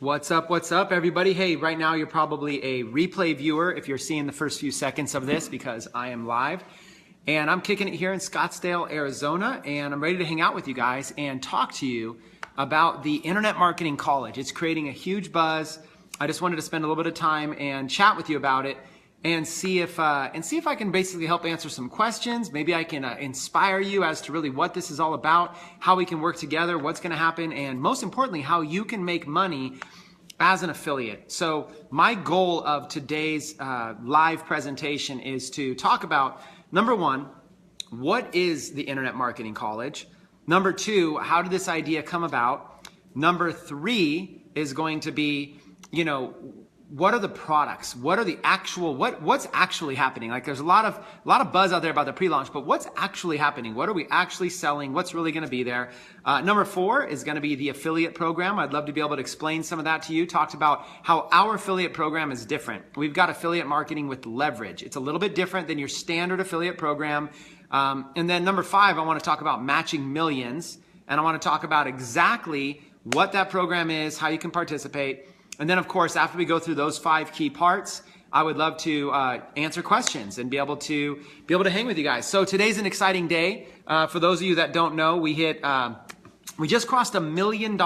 What's up, everybody? Hey, right now you're probably a replay viewer if you're seeing the first few seconds of this because I am live. And I'm kicking it here in Scottsdale, Arizona, and I'm ready to hang out with you guys and talk to you about the Internet Marketing College. It's creating a huge buzz. I just wanted to spend a little bit of time and chat with you about it and see if I can basically help answer some questions. Maybe I can inspire you as to really what this is all about, how we can work together, what's going to happen, and most importantly, how you can make money as an affiliate. So my goal of today's live presentation is to talk about, number one, what is the Internet Marketing College? Number two, how did this idea come about? Number three is going to be, what are the products? What are the actual, what's actually happening? Like there's a lot of buzz out there about the pre-launch, but what's actually happening? What are we actually selling? What's really going to be there? Number four is going to be the affiliate program. I'd love to be able to explain some of that to you. Talked about how our affiliate program is different. We've got affiliate marketing with leverage. It's a little bit different than your standard affiliate program. And then number five, I want to talk about matching millions. And I want to talk about exactly what that program is, how you can participate. And then, of course, after we go through those five key parts, I would love to answer questions and be able to hang with you guys. So today's an exciting day. For those of you that don't know, we just crossed $1 million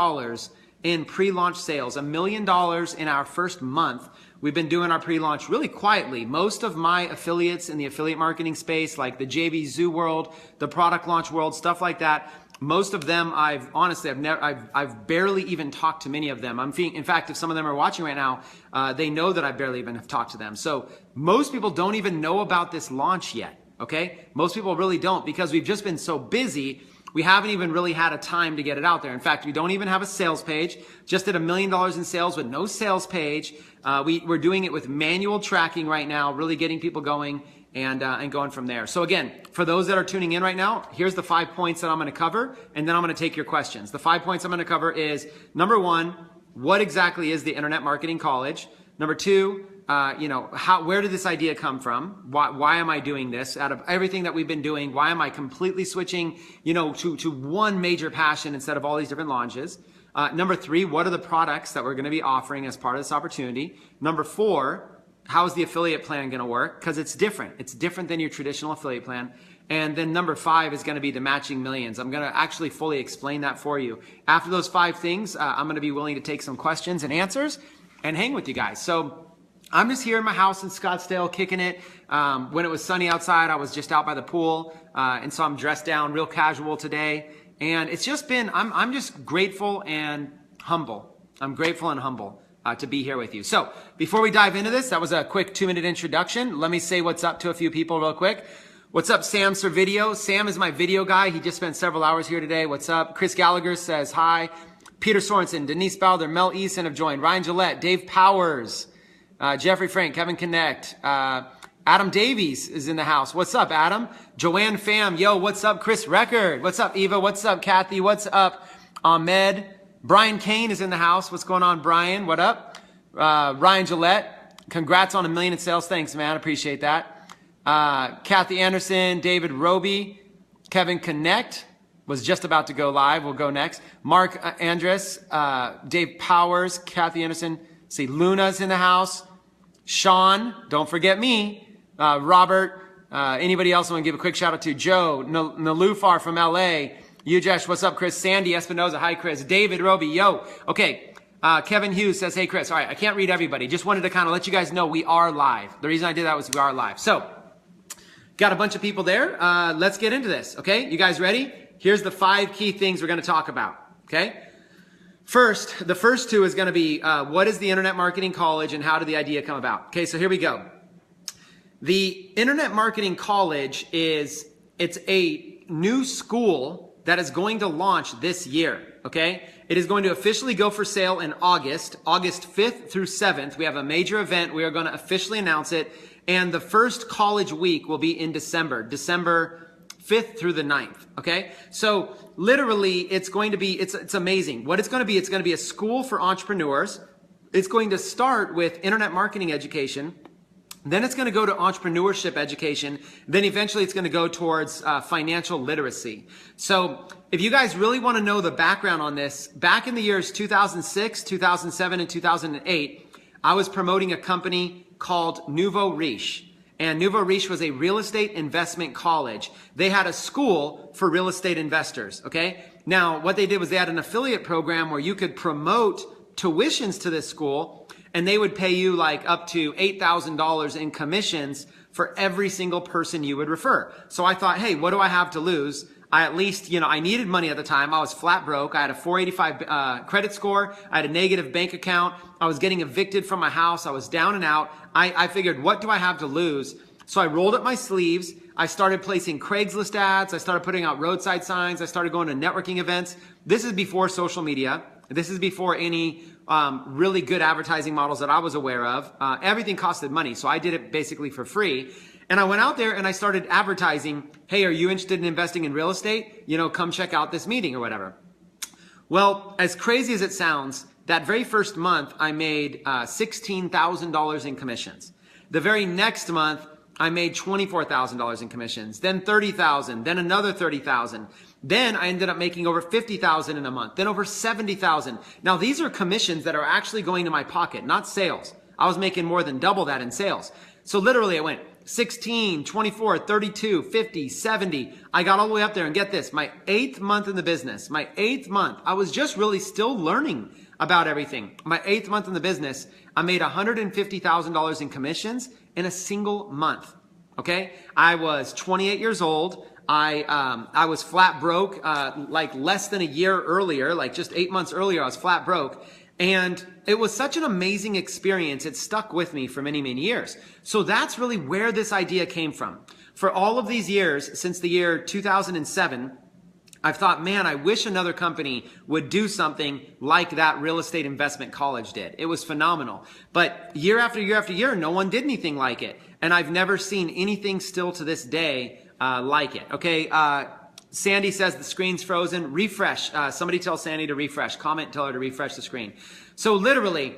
in pre-launch sales, $1 million in our first month. We've been doing our pre-launch really quietly. Most of my affiliates in the affiliate marketing space, like the JV Zoo world, the product launch world, stuff like that, most of them I've barely even talked to many of them. In fact, if some of them are watching right now, they know that I barely even have talked to them. So most people don't even know about this launch yet, okay? Most people really don't because we've just been so busy. We haven't even really had a time to get it out there. In fact, we don't even have a sales page. Just did $1 million in sales with no sales page. We're doing it with manual tracking right now, really getting people going and going from there. So again, for those that are tuning in right now, here's the 5 points that I'm going to cover, and then I'm going to take your questions. The 5 points I'm going to cover is, number one, what exactly is the Internet Marketing College? Number two, where did this idea come from? Why am I doing this? Out of everything that we've been doing, why am I completely switching, to one major passion instead of all these different launches? Number three, what are the products that we're going to be offering as part of this opportunity? Number four, how is the affiliate plan going to work? Because it's different. It's different than your traditional affiliate plan. And then number five is going to be the matching millions. I'm going to actually fully explain that for you. After those five things, I'm going to be willing to take some questions and answers and hang with you guys. So I'm just here in my house in Scottsdale kicking it. When it was sunny outside, I was just out by the pool. And so I'm dressed down real casual today. And it's just been, I'm just grateful and humble. I'm grateful and humble to be here with you. So before we dive into this, that was a quick 2-minute introduction. Let me say what's up to a few people real quick. What's up, Sam Servideo? Sam is my video guy. He just spent several hours here today. What's up? Chris Gallagher says hi. Peter Sorensen, Denise Balder, Mel Eason have joined. Ryan Gillette, Dave Powers, Jeffrey Frank, Kevin Connect, Adam Davies is in the house. What's up, Adam? Joanne Pham, yo, what's up? Chris Record, what's up, Eva? What's up, Kathy? What's up, Ahmed? Brian Kane is in the house. What's going on, Brian? What up? Ryan Gillette, congrats on $1 million in sales. Thanks, man. Appreciate that. Kathy Anderson, David Roby, Kevin Connect was just about to go live. We'll go next. Mark Andres, Dave Powers, Kathy Anderson. See, Luna's in the house. Sean, don't forget me. Robert, anybody else I want to give a quick shout out to? Joe, Nalufar from LA. Ujesh, what's up, Chris? Sandy Espinoza, hi, Chris. David Roby, yo. Okay, Kevin Hughes says, hey, Chris. All right, I can't read everybody. Just wanted to kind of let you guys know we are live. The reason I did that was we are live. So, got a bunch of people there. Let's get into this, okay? You guys ready? Here's the 5 key things we're going to talk about, okay? First, the first two is going to be what is the Internet Marketing College and how did the idea come about? Okay, so here we go. The Internet Marketing College it's a new school that is going to launch this year, okay? It is going to officially go for sale in August 5th through 7th. We have a major event. We are going to officially announce it. And the first college week will be in December 5th through the 9th, okay? So literally it's going to be, it's amazing. What it's going to be a school for entrepreneurs. It's going to start with internet marketing education. Then it's going to go to entrepreneurship education. Then eventually it's going to go towards financial literacy. So if you guys really want to know the background on this, back in the years 2006, 2007, and 2008, I was promoting a company called Nouveau Riche. And Nouveau Riche was a real estate investment college. They had a school for real estate investors, okay? Now, what they did was they had an affiliate program where you could promote tuitions to this school, and they would pay you like up to $8,000 in commissions for every single person you would refer. So I thought, hey, what do I have to lose? I at least, I needed money at the time. I was flat broke. I had a 485 credit score. I had a negative bank account. I was getting evicted from my house. I was down and out. I figured, what do I have to lose? So I rolled up my sleeves. I started placing Craigslist ads. I started putting out roadside signs. I started going to networking events. This is before social media. This is before any really good advertising models that I was aware of. Everything costed money. So I did it basically for free. And I went out there and I started advertising, hey, are you interested in investing in real estate? Come check out this meeting or whatever. Well, as crazy as it sounds, that very first month I made $16,000 in commissions. The very next month I made $24,000 in commissions, then $30,000, then another $30,000. Then I ended up making over $50,000 in a month, then over $70,000. Now these are commissions that are actually going to my pocket, not sales. I was making more than double that in sales. So literally I went 16, 24, 32, 50, 70. I got all the way up there, and get this, my 8th month in the business, my 8th month, I was just really still learning about everything. My 8th month in the business, I made $150,000 in commissions in a single month. Okay. I was 28 years old. I was flat broke, like less than a year earlier, like just 8 months earlier, I was flat broke. And it was such an amazing experience. It stuck with me for many, many years. So that's really where this idea came from. For all of these years, since the year 2007, I've thought, man, I wish another company would do something like that real estate investment college did. It was phenomenal. But year after year after year, no one did anything like it. And I've never seen anything still to this day like it. Okay. Sandy says the screen's frozen. Refresh. Somebody tell Sandy to refresh. Comment, tell her to refresh the screen. So literally,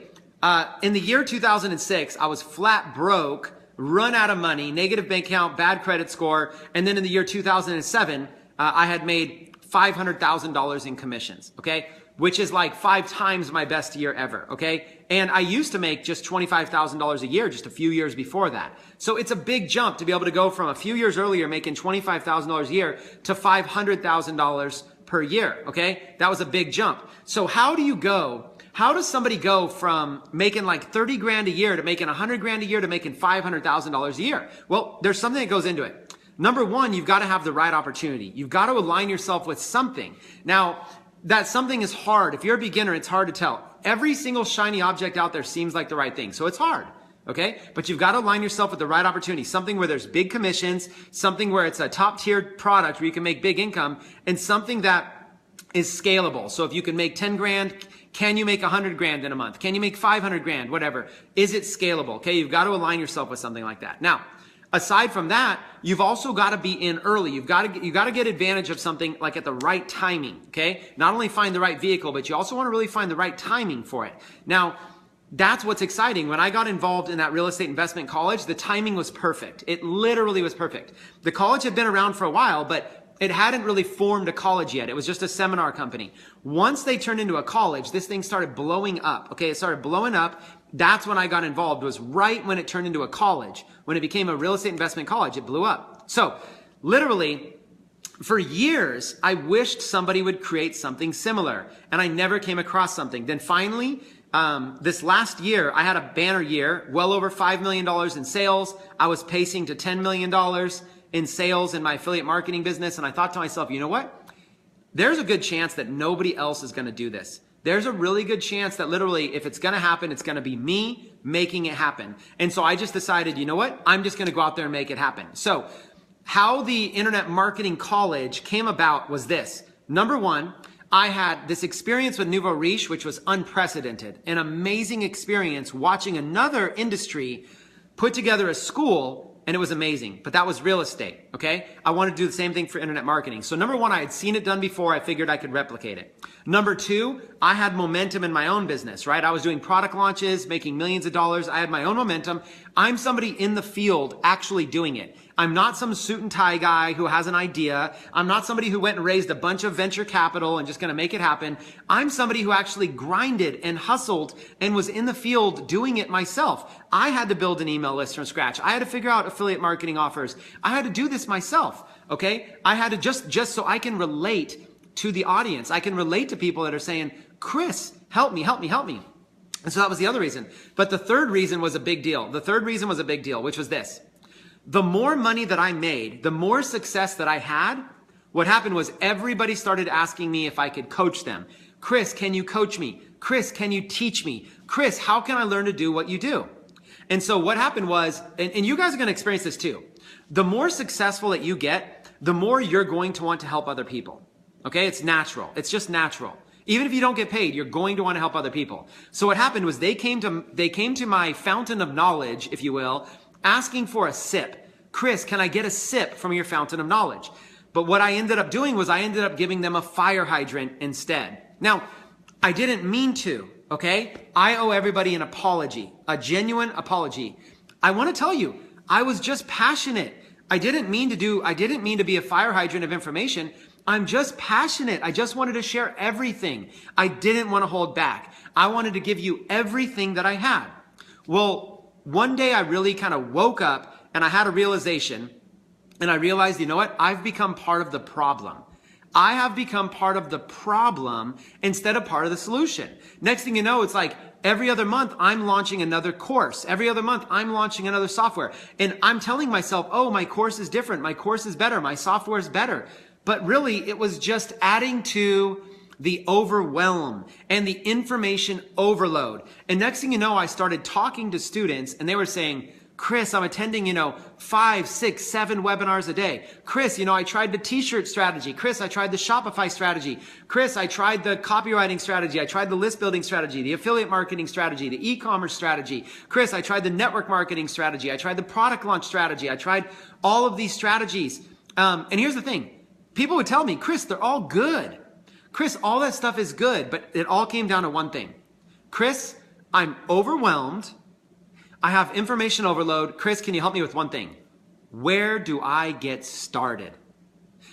in the year 2006, I was flat broke, run out of money, negative bank account, bad credit score. And then in the year 2007, I had made $500,000 in commissions. Okay. Which is like 5 times my best year ever. Okay. And I used to make just $25,000 a year just a few years before that. So it's a big jump to be able to go from a few years earlier making $25,000 a year to $500,000 per year. Okay. That was a big jump. So how does somebody go from making like 30 grand a year to making 100 grand a year to making $500,000 a year? Well, there's something that goes into it. Number one, you've got to have the right opportunity. You've got to align yourself with something. Now, that something is hard. If you're a beginner, it's hard to tell. Every single shiny object out there seems like the right thing. So it's hard. Okay. But you've got to align yourself with the right opportunity. Something where there's big commissions, something where it's a top tier product where you can make big income, and something that is scalable. So if you can make 10 grand, can you make 100 grand in a month? Can you make 500 grand? Whatever. Is it scalable? Okay. You've got to align yourself with something like that. Now, aside from that, you've also got to be in early. You've got to get advantage of something like at the right timing. Okay. Not only find the right vehicle, but you also want to really find the right timing for it. Now, that's what's exciting. When I got involved in that real estate investment college, the timing was perfect. It literally was perfect. The college had been around for a while, but it hadn't really formed a college yet. It was just a seminar company. Once they turned into a college, this thing started blowing up. Okay. It started blowing up. That's when I got involved. It was right when it turned into a college. When it became a real estate investment college, it blew up. So literally for years, I wished somebody would create something similar, and I never came across something. Then finally, this last year, I had a banner year, well over $5 million in sales. I was pacing to $10 million in sales in my affiliate marketing business. And I thought to myself, you know what? There's a good chance that nobody else is going to do this. There's a really good chance that literally if it's going to happen, it's going to be me making it happen. And so I just decided, you know what? I'm just going to go out there and make it happen. So how the internet marketing college came about was this. Number one, I had this experience with Nouveau Riche, which was unprecedented, an amazing experience watching another industry put together a school and it was amazing, but that was real estate, okay? I wanted to do the same thing for internet marketing. So number one, I had seen it done before. I figured I could replicate it. Number two, I had momentum in my own business, right? I was doing product launches, making millions of dollars. I had my own momentum. I'm somebody in the field actually doing it. I'm not some suit and tie guy who has an idea. I'm not somebody who went and raised a bunch of venture capital and just going to make it happen. I'm somebody who actually grinded and hustled and was in the field doing it myself. I had to build an email list from scratch. I had to figure out affiliate marketing offers. I had to do this myself, okay? I had to just so I can relate to the audience. I can relate to people that are saying, Chris, help me, help me, help me. And so that was the other reason. But the third reason was a big deal. The third reason was a big deal, which was this. The more money that I made, the more success that I had, what happened was everybody started asking me if I could coach them. Chris, can you coach me? Chris, can you teach me? Chris, how can I learn to do what you do? And so what happened was, and you guys are going to experience this too. The more successful that you get, the more you're going to want to help other people. Okay? It's natural. It's just natural. Even if you don't get paid, you're going to want to help other people. So what happened was they came to my fountain of knowledge, if you will, asking for a sip. Chris, can I get a sip from your fountain of knowledge? But what I ended up doing was I ended up giving them a fire hydrant instead. Now, I didn't mean to, okay? I owe everybody an apology, a genuine apology. I want to tell you, I was just passionate. I didn't mean to be a fire hydrant of information. I'm just passionate. I just wanted to share everything. I didn't want to hold back. I wanted to give you everything that I had. Well, one day I really kind of woke up and I had a realization and I realized, you know what? I've become part of the problem. I have become part of the problem instead of part of the solution. Next thing you know, it's like every other month I'm launching another course. Every other month I'm launching another software. And I'm telling myself, oh, my course is different. My course is better. My software is better. But really, it was just adding to the overwhelm and the information overload. And next thing you know, I started talking to students and they were saying, Chris, I'm attending, 5, 6, 7 webinars a day. Chris, I tried the t-shirt strategy. Chris, I tried the Shopify strategy. Chris, I tried the copywriting strategy. I tried the list building strategy, the affiliate marketing strategy, the e-commerce strategy. Chris, I tried the network marketing strategy. I tried the product launch strategy. I tried all of these strategies. And here's the thing. People would tell me, Chris, they're all good. Chris, all that stuff is good, but it all came down to one thing. Chris, I'm overwhelmed. I have information overload. Chris, can you help me with one thing? Where do I get started?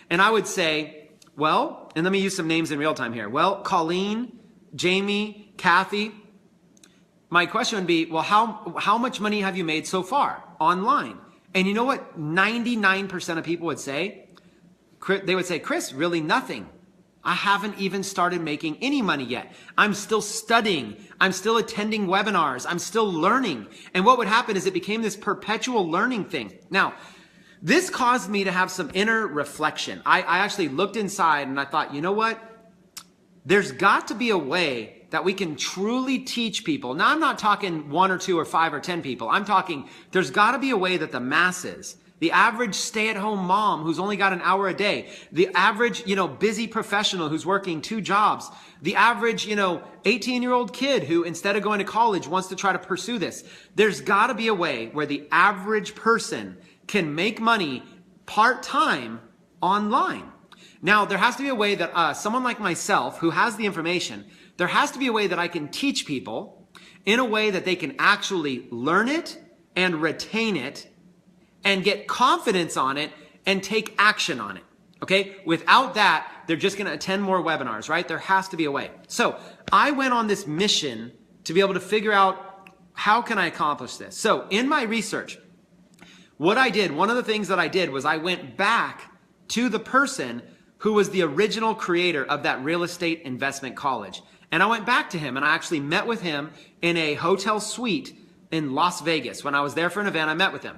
And I would say, well, and let me use some names in real time here. Well, Colleen, Jamie, Kathy. My question would be, well, how much money have you made so far online? And you know what 99% of people would say? They would say, Chris, really nothing. I haven't even started making any money yet. I'm still studying. I'm still attending webinars. I'm still learning. And what would happen is it became this perpetual learning thing. Now, this caused me to have some inner reflection. I actually looked inside and I thought, you know what? There's got to be a way that we can truly teach people. Now, I'm not talking 1 or 2 or 5 or 10 people. I'm talking there's got to be a way that the masses, the average stay-at-home mom who's only got an hour a day, the average, busy professional who's working 2 jobs, the average, 18-year-old kid who instead of going to college wants to try to pursue this. There's got to be a way where the average person can make money part-time online. Now, there has to be a way that someone like myself who has the information, there has to be a way that I can teach people in a way that they can actually learn it and retain it and get confidence on it and take action on it, okay? Without that, they're just gonna attend more webinars, right? There has to be a way. So I went on this mission to be able to figure out how can I accomplish this? So in my research, what I did, one of the things that I did was I went back to the person who was the original creator of that real estate investment college. And I went back to him and I actually met with him in a hotel suite in Las Vegas. When I was there for an event, I met with him.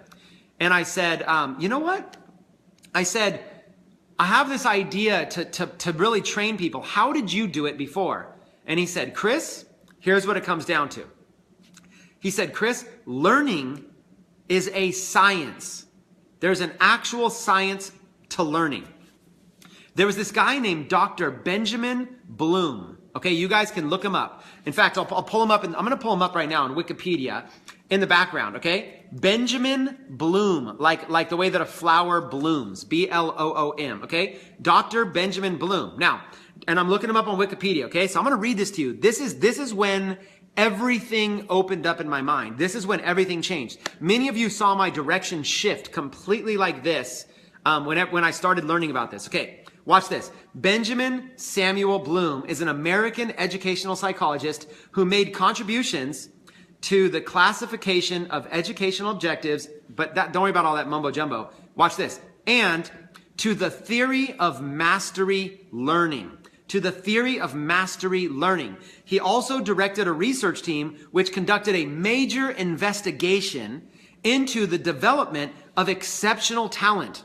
And I said, you know what? I said, I have this idea to really train people. How did you do it before? And he said, Chris, here's what it comes down to. He said, Chris, learning is a science. There's an actual science to learning. There was this guy named Dr. Benjamin Bloom. Okay, you guys can look him up. In fact, I'll pull him up, and I'm going to pull him up right now on Wikipedia in the background, okay? Benjamin Bloom, like the way that a flower blooms, B-L-O-O-M, okay? Dr. Benjamin Bloom. Now, and I'm looking him up on Wikipedia, okay? So I'm going to read this to you. This is when everything opened up in my mind. This is when everything changed. Many of you saw my direction shift completely like this when I started learning about this. Okay. Watch this. Benjamin Samuel Bloom is an American educational psychologist who made contributions to the classification of educational objectives, but don't worry about all that mumbo jumbo. Watch this. And to the theory of mastery learning. To the theory of mastery learning. He also directed a research team which conducted a major investigation into the development of exceptional talent,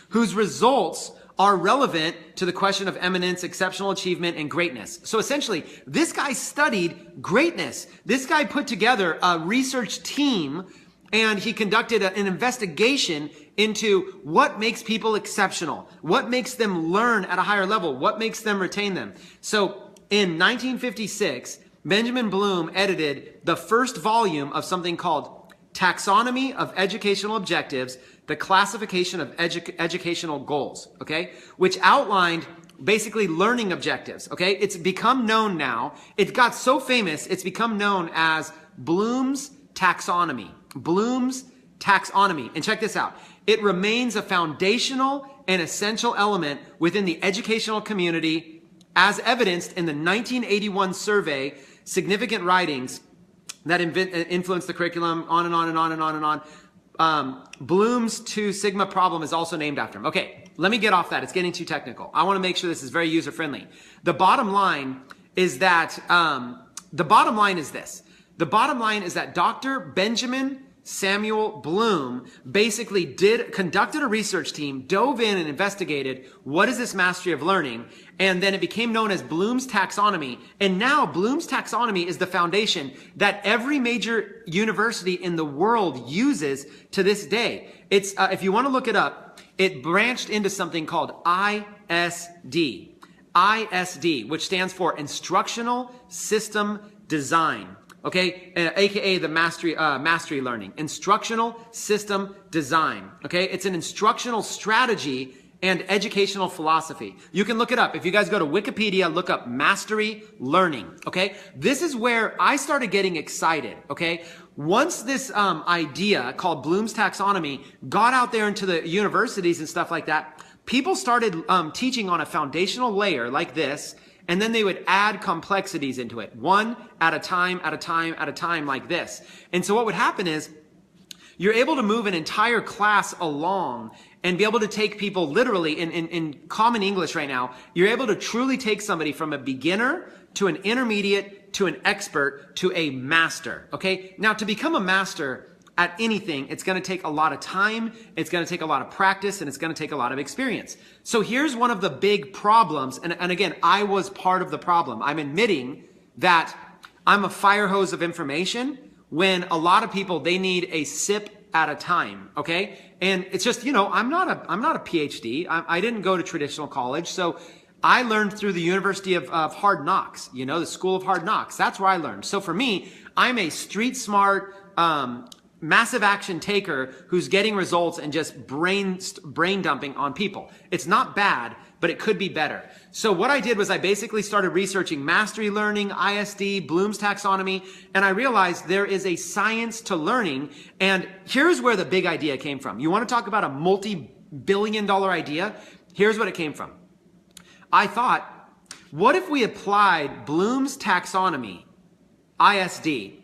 whose results are relevant to the question of eminence, exceptional achievement, and greatness. So essentially, this guy studied greatness. This guy put together a research team, and he conducted an investigation into what makes people exceptional, what makes them learn at a higher level, what makes them retain them. So in 1956, Benjamin Bloom edited the first volume of something called Taxonomy of Educational Objectives, the Classification of Educational Goals, okay, which outlined basically learning objectives, okay? It's become known now. It got so famous, it's become known as Bloom's Taxonomy. Bloom's Taxonomy. And check this out. It remains a foundational and essential element within the educational community, as evidenced in the 1981 survey, Significant Writings that influenced the curriculum, on and on and on and on and on. Bloom's 2 Sigma problem is also named after him. Okay, let me get off that. It's getting too technical. I want to make sure this is very user-friendly. The bottom line is that, the bottom line is this. The bottom line is that Dr. Benjamin Samuel Bloom basically conducted a research team, dove in and investigated what is this mastery of learning, and then it became known as Bloom's Taxonomy. And now Bloom's Taxonomy is the foundation that every major university in the world uses to this day. It's, if you want to look it up, it branched into something called ISD. ISD, which stands for Instructional System Design. Okay, aka the mastery learning, instructional system design. Okay, it's an instructional strategy and educational philosophy. You can look it up. If you guys go to Wikipedia, look up mastery learning. Okay, this is where I started getting excited. Okay, once this idea called Bloom's Taxonomy got out there into the universities and stuff like that, people started teaching on a foundational layer like this. And then they would add complexities into it, one at a time, at a time, at a time, like this. And so what would happen is you're able to move an entire class along and be able to take people literally in common English right now. You're able to truly take somebody from a beginner to an intermediate to an expert to a master. Okay. Now to become a master at anything, it's going to take a lot of time, it's going to take a lot of practice, and it's going to take a lot of experience. So here's one of the big problems, and again, I was part of the problem. I'm admitting that I'm a fire hose of information when a lot of people, they need a sip at a time, okay? And it's just, you know, I'm not a PhD. I didn't go to traditional college, so I learned through the University of Hard Knocks, you know, the School of Hard Knocks. That's where I learned. So for me, I'm a street smart, massive action taker who's getting results and just brain dumping on people. It's not bad, but it could be better. So what I did was I basically started researching mastery learning, ISD, Bloom's Taxonomy, and I realized there is a science to learning. And here's where the big idea came from. You want to talk about a multi-billion-dollar idea? Here's what it came from. I thought, what if we applied Bloom's Taxonomy, ISD,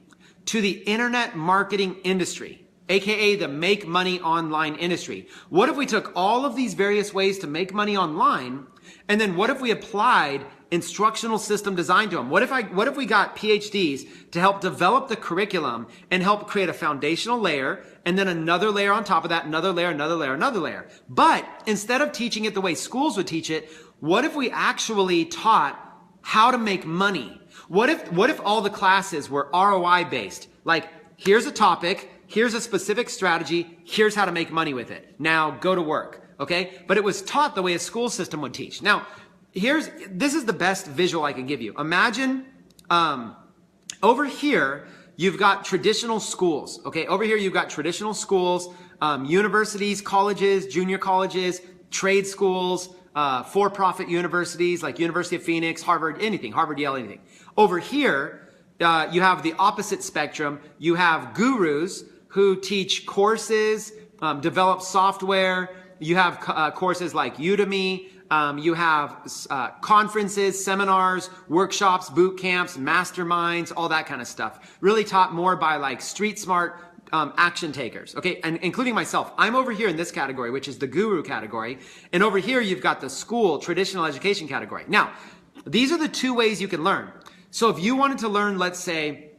to the internet marketing industry, aka the make money online industry? What if we took all of these various ways to make money online, and then what if we applied instructional system design to them? What if we got PhDs to help develop the curriculum and help create a foundational layer, and then another layer on top of that, another layer, another layer, another layer? But instead of teaching it the way schools would teach it, what if we actually taught how to make money? What if all the classes were ROI based? Like, here's a topic, here's a specific strategy, here's how to make money with it. Now go to work. okay? But it was taught the way a school system would teach. Now, this is the best visual I can give you. Imagine, over here, you've got traditional schools, okay? Over here, you've got traditional schools, universities, colleges, junior colleges, trade schools, for-profit universities like University of Phoenix, Harvard, anything, Harvard, Yale, anything. Over here, you have the opposite spectrum. You have gurus who teach courses, develop software. You have courses like Udemy. You have conferences, seminars, workshops, boot camps, masterminds, all that kind of stuff. Really taught more by like street smart action takers, okay? And including myself. I'm over here in this category, which is the guru category. And over here, you've got the school, traditional education category. Now, these are the two ways you can learn. So if you wanted to learn, let's say,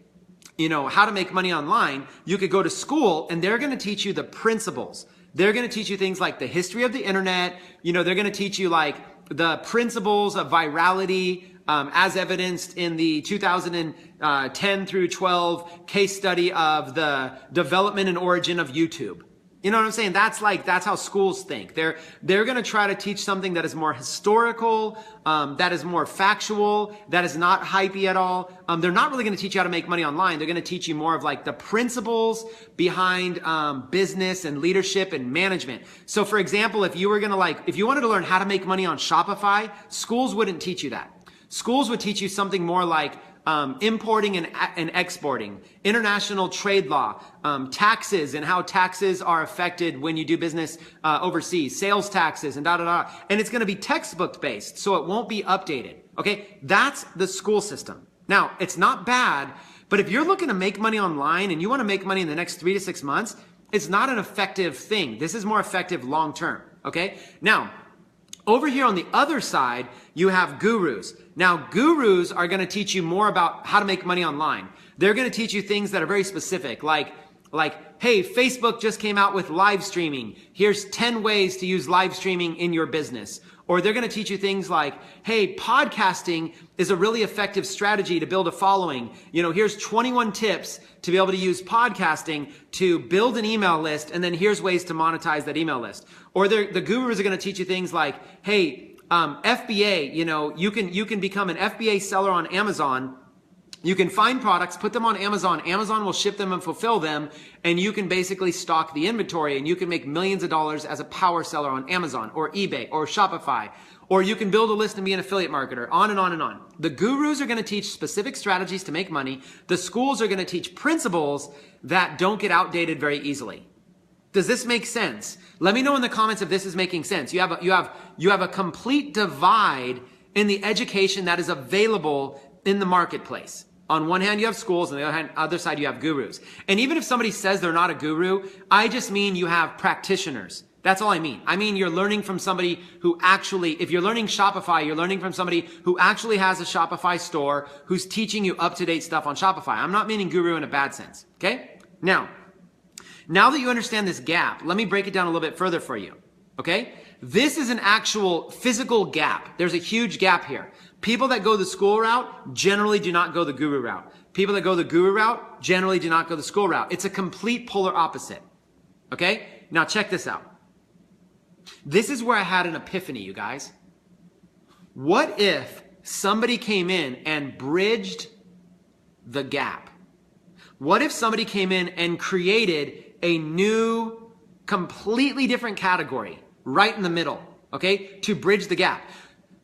how to make money online, you could go to school and they're going to teach you the principles. They're going to teach you things like the history of the internet. They're going to teach you like the principles of virality, as evidenced in the 2010 through 12 case study of the development and origin of YouTube. You know what I'm saying? That's how schools think. They're going to try to teach something that is more historical, that is more factual, that is not hypey at all. They're not really going to teach you how to make money online. They're going to teach you more of like the principles behind business and leadership and management. So for example, if you wanted to learn how to make money on Shopify, schools wouldn't teach you that. Schools would teach you something more like importing and exporting, international trade law, taxes and how taxes are affected when you do business overseas, sales taxes and da-da-da. And it's going to be textbook based, so it won't be updated. Okay, that's the school system. Now, it's not bad, but if you're looking to make money online and you want to make money in the next 3 to 6 months, it's not an effective thing. This is more effective long term. Okay, now, over here on the other side, you have gurus. Now, gurus are going to teach you more about how to make money online. They're going to teach you things that are very specific, like, hey, Facebook just came out with live streaming. Here's 10 ways to use live streaming in your business. Or they're going to teach you things like, hey, podcasting is a really effective strategy to build a following. Here's 21 tips to be able to use podcasting to build an email list, and then here's ways to monetize that email list. Or the gurus are going to teach you things like, hey, FBA, you can become an FBA seller on Amazon. You can find products, put them on Amazon. Amazon will ship them and fulfill them, and you can basically stock the inventory, and you can make millions of dollars as a power seller on Amazon or eBay or Shopify. Or you can build a list and be an affiliate marketer, on and on and on. The gurus are going to teach specific strategies to make money. The schools are going to teach principles that don't get outdated very easily. Does this make sense? Let me know in the comments if this is making sense. You have a complete divide in the education that is available in the marketplace. On one hand, you have schools, and on the other side, you have gurus. And even if somebody says they're not a guru, I just mean you have practitioners. That's all I mean. I mean, you're learning from somebody who actually, if you're learning Shopify, you're learning from somebody who actually has a Shopify store, who's teaching you up-to-date stuff on Shopify. I'm not meaning guru in a bad sense, okay? Now that you understand this gap, let me break it down a little bit further for you, okay? This is an actual physical gap. There's a huge gap here. People that go the school route generally do not go the guru route. People that go the guru route generally do not go the school route. It's a complete polar opposite, okay? Now check this out. This is where I had an epiphany, you guys. What if somebody came in and bridged the gap? What if somebody came in and created a new, completely different category right in the middle, okay, to bridge the gap?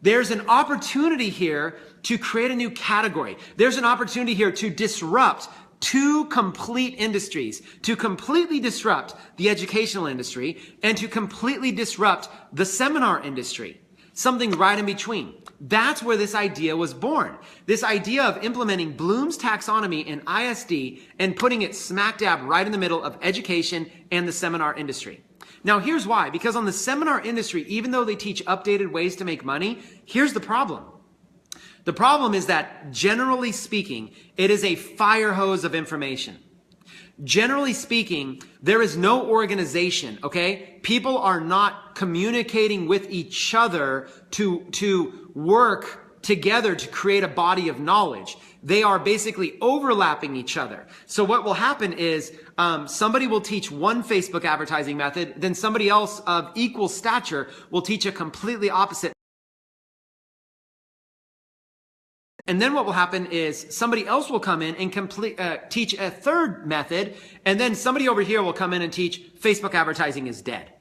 There's an opportunity here to create a new category. There's an opportunity here to disrupt two complete industries, to completely disrupt the educational industry and to completely disrupt the seminar industry. Something right in between. That's where this idea was born. This idea of implementing Bloom's taxonomy in ISD and putting it smack dab right in the middle of education and the seminar industry. Now here's why. Because on the seminar industry, even though they teach updated ways to make money, here's the problem. The problem is that, generally speaking, it is a fire hose of information. Generally speaking, there is no organization, okay? People are not communicating with each other to work together to create a body of knowledge. They are basically overlapping each other. So what will happen is somebody will teach one Facebook advertising method, then somebody else of equal stature will teach a completely opposite. And then what will happen is somebody else will come in and teach a third method, and then somebody over here will come in and teach Facebook advertising is dead.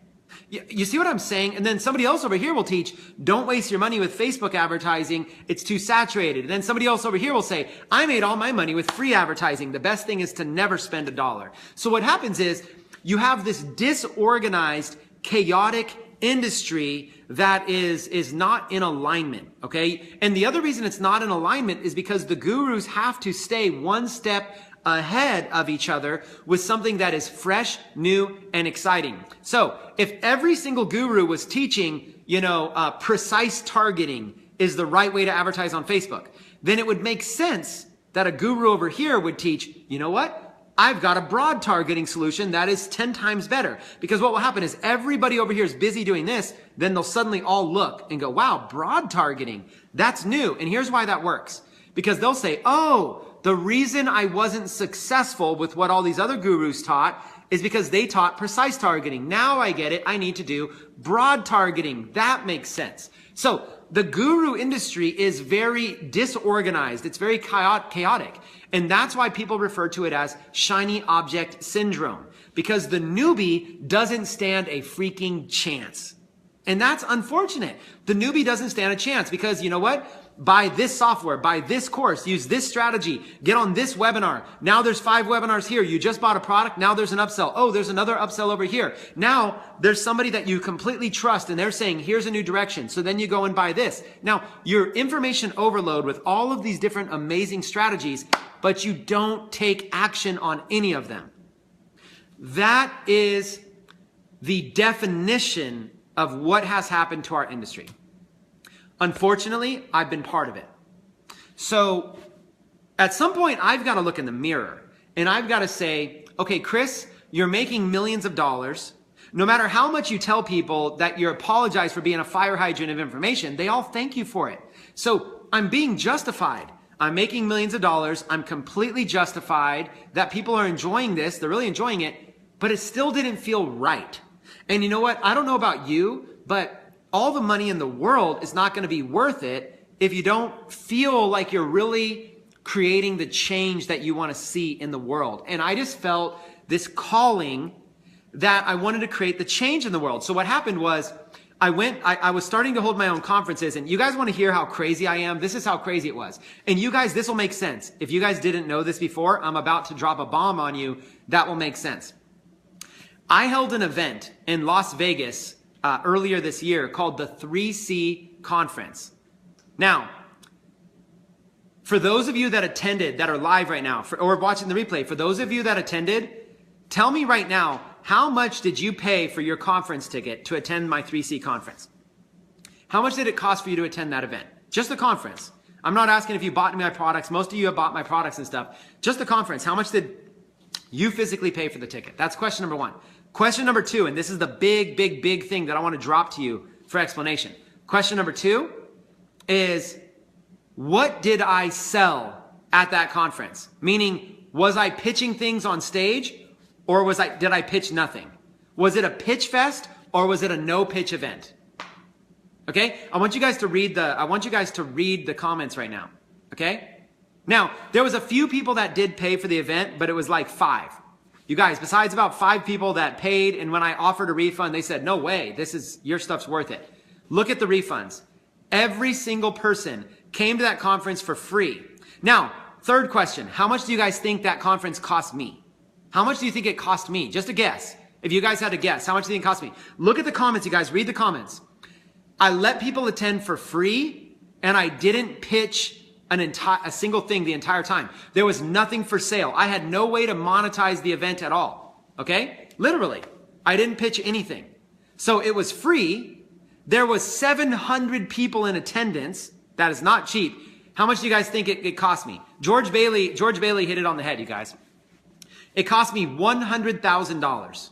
You see what I'm saying? And then somebody else over here will teach, don't waste your money with Facebook advertising. It's too saturated. And then somebody else over here will say, I made all my money with free advertising. The best thing is to never spend $1. So what happens is you have this disorganized, chaotic industry that is not in alignment, okay? And the other reason it's not in alignment is because the gurus have to stay one step ahead of each other with something that is fresh, new, and exciting. So if every single guru was teaching, precise targeting is the right way to advertise on Facebook, then it would make sense that a guru over here would teach, you know what? I've got a broad targeting solution that is 10 times better. Because what will happen is everybody over here is busy doing this, then they'll suddenly all look and go, wow, broad targeting, that's new. And here's why that works. Because they'll say, oh, the reason I wasn't successful with what all these other gurus taught is because they taught precise targeting. Now I get it. I need to do broad targeting. That makes sense. So the guru industry is very disorganized. It's very chaotic. And that's why people refer to it as shiny object syndrome, because the newbie doesn't stand a freaking chance. And that's unfortunate. The newbie doesn't stand a chance because you know what? Buy this software, buy this course, use this strategy, get on this webinar. Now there's 5 webinars here. You just bought a product. Now there's an upsell. Oh, there's another upsell over here. Now there's somebody that you completely trust and they're saying, here's a new direction. So then you go and buy this. Now your information overload with all of these different amazing strategies, but you don't take action on any of them. That is the definition of what has happened to our industry. Unfortunately, I've been part of it. So at some point, I've got to look in the mirror and I've got to say, okay, Chris, you're making millions of dollars. No matter how much you tell people that you apologize for being a fire hydrant of information, they all thank you for it. So I'm being justified. I'm making millions of dollars. I'm completely justified that people are enjoying this. They're really enjoying it, but it still didn't feel right. And you know what? I don't know about you, but all the money in the world is not going to be worth it if you don't feel like you're really creating the change that you want to see in the world. And I just felt this calling that I wanted to create the change in the world. So what happened was I was starting to hold my own conferences, and you guys want to hear how crazy I am? This is how crazy it was. And you guys, this will make sense. If you guys didn't know this before, I'm about to drop a bomb on you that will make sense. I held an event in Las Vegas earlier this year called the 3C Conference. Now, for those of you that attended, that are live right now, or watching the replay, for those of you that attended, tell me right now, how much did you pay for your conference ticket to attend my 3C conference? How much did it cost for you to attend that event? Just the conference. I'm not asking if you bought my products. Most of you have bought my products and stuff. Just the conference. How much did you physically pay for the ticket? That's question number 1. Question number 2, and this is the big thing that I want to drop to you for explanation. Question number 2 is, what did I sell at that conference? Meaning, was I pitching things on stage, or did I pitch nothing? Was it a pitch fest, or was it a no pitch event? Okay? I want you guys to read the comments right now. Okay? Now, there was a few people that did pay for the event, but it was like 5. You guys, besides about 5 people that paid, and when I offered a refund, they said, no way, your stuff's worth it. Look at the refunds. Every single person came to that conference for free. Now, third question, how much do you guys think that conference cost me? How much do you think it cost me? Just a guess. If you guys had to guess, how much do you think it cost me? Look at the comments, you guys, read the comments. I let people attend for free, and I didn't pitch a single thing the entire time. There was nothing for sale. I had no way to monetize the event at all. Okay? Literally. I didn't pitch anything. So it was free. There was 700 people in attendance. That is not cheap. How much do you guys think it cost me? George Bailey hit it on the head, you guys. It cost me $100,000.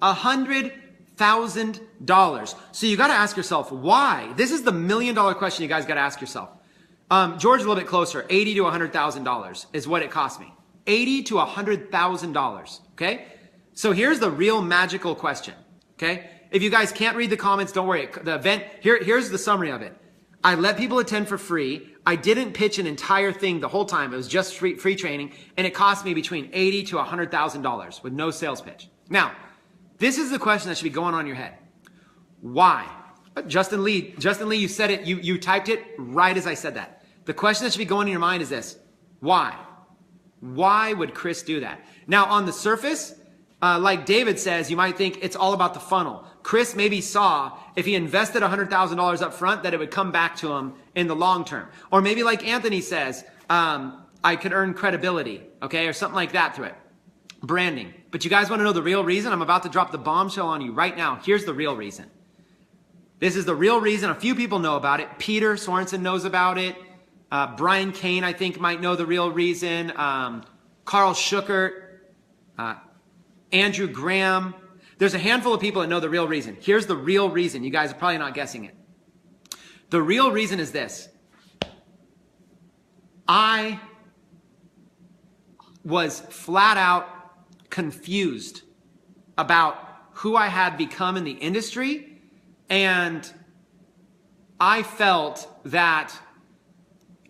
$100,000. So you got to ask yourself, why? This is the $1 million question you guys got to ask yourself. George, a little bit closer. $80,000 to $100,000 is what it cost me. $80,000 to $100,000. Okay. So here's the real magical question. Okay. If you guys can't read the comments, don't worry. The event, here's the summary of it. I let people attend for free. I didn't pitch an entire thing the whole time. It was just free training. And it cost me between $80,000 to $100,000 with no sales pitch. Now, this is the question that should be going on in your head. Why? Justin Lee, you said it. You typed it right as I said that. The question that should be going in your mind is this. Why? Why would Chris do that? Now, on the surface, like David says, you might think it's all about the funnel. Chris maybe saw if he invested $100,000 up front that it would come back to him in the long term. Or maybe like Anthony says, I could earn credibility, okay, or something like that through it. Branding. But you guys want to know the real reason? I'm about to drop the bombshell on you right now. Here's the real reason. This is the real reason. A few people know about it. Peter Sorensen knows about it. Brian Kane, I think, might know the real reason. Carl Schuckert, Andrew Graham. There's a handful of people that know the real reason. Here's the real reason. You guys are probably not guessing it. The real reason is this. I was flat out confused about who I had become in the industry, and I felt that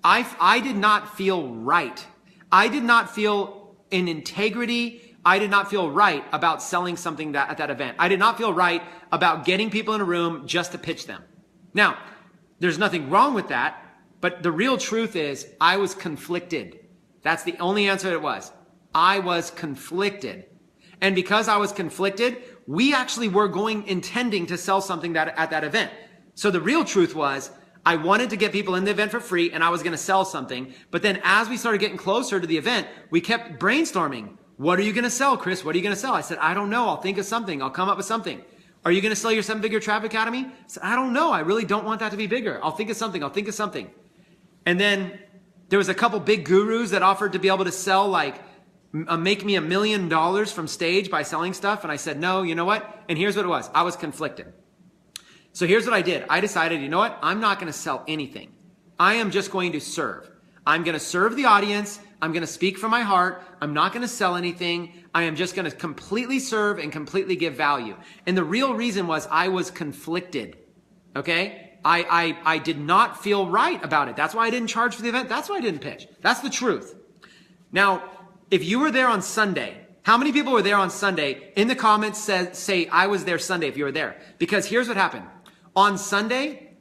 I did not feel right. I did not feel in integrity. I did not feel right about selling something at that event. I did not feel right about getting people in a room just to pitch them. Now, there's nothing wrong with that, but the real truth is I was conflicted. That's the only answer it was. I was conflicted. And because I was conflicted, we actually were intending to sell something at that event. So the real truth was I wanted to get people in the event for free and I was going to sell something. But then as we started getting closer to the event, we kept brainstorming. What are you going to sell, Chris? What are you going to sell? I said, I don't know. I'll think of something. I'll come up with something. Are you going to sell your 7-figure Traffic Academy? I said, I don't know. I really don't want that to be bigger. I'll think of something. I'll think of something. And then there was a couple big gurus that offered to be able to sell make me $1 million from stage by selling stuff. And I said, no, you know what? And here's what it was. I was conflicted. So here's what I did. I decided, you know what? I'm not going to sell anything. I am just going to serve. I'm going to serve the audience. I'm going to speak from my heart. I'm not going to sell anything. I am just going to completely serve and completely give value. And the real reason was I was conflicted. Okay? I did not feel right about it. That's why I didn't charge for the event. That's why I didn't pitch. That's the truth. Now, if you were there on Sunday, how many people were there on Sunday? In the comments, say I was there Sunday if you were there. Because here's what happened. On Sunday,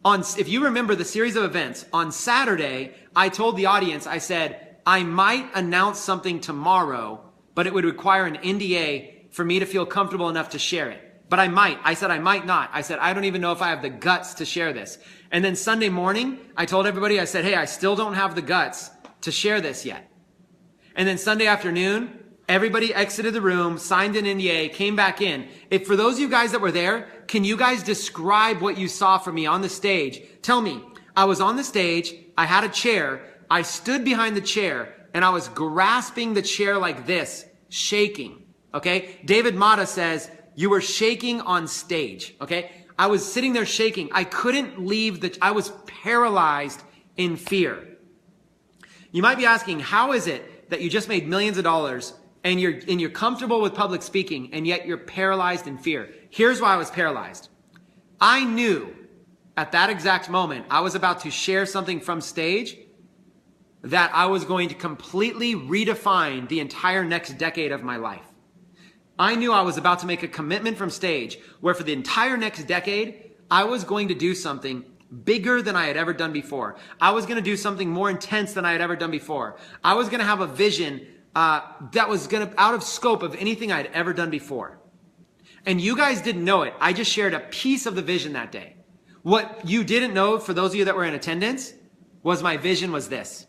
if you remember the series of events, on Saturday, I told the audience, I said, I might announce something tomorrow, but it would require an NDA for me to feel comfortable enough to share it. But I might. I said I might not. I said, I don't even know if I have the guts to share this. And then Sunday morning, I told everybody, I said, hey, I still don't have the guts to share this yet. And then Sunday afternoon, everybody exited the room, signed an NDA, came back in. If for those of you guys that were there, can you guys describe what you saw from me on the stage? Tell me, I was on the stage, I had a chair, I stood behind the chair, and I was grasping the chair like this, shaking, okay? David Mata says, you were shaking on stage, okay? I was sitting there shaking. I couldn't leave I was paralyzed in fear. You might be asking, how is it that you just made millions of dollars and you're comfortable with public speaking and yet you're paralyzed in fear? Here's why I was paralyzed. I knew at that exact moment I was about to share something from stage that I was going to completely redefine the entire next decade of my life. I knew I was about to make a commitment from stage where for the entire next decade, I was going to do something bigger than I had ever done before. I was going to do something more intense than I had ever done before. I was going to have a vision that was out of scope of anything I had ever done before. And you guys didn't know it. I just shared a piece of the vision that day. What you didn't know, for those of you that were in attendance, was my vision was this.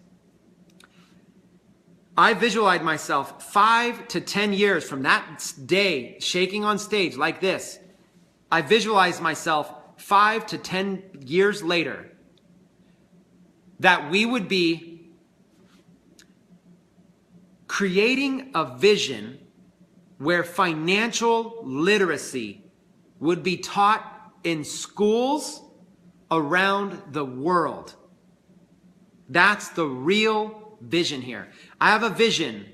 I visualized myself 5 to 10 years from that day shaking on stage like this. I visualized myself 5 to 10 years later that we would be creating a vision where financial literacy would be taught in schools around the world. That's the real vision here. I have a vision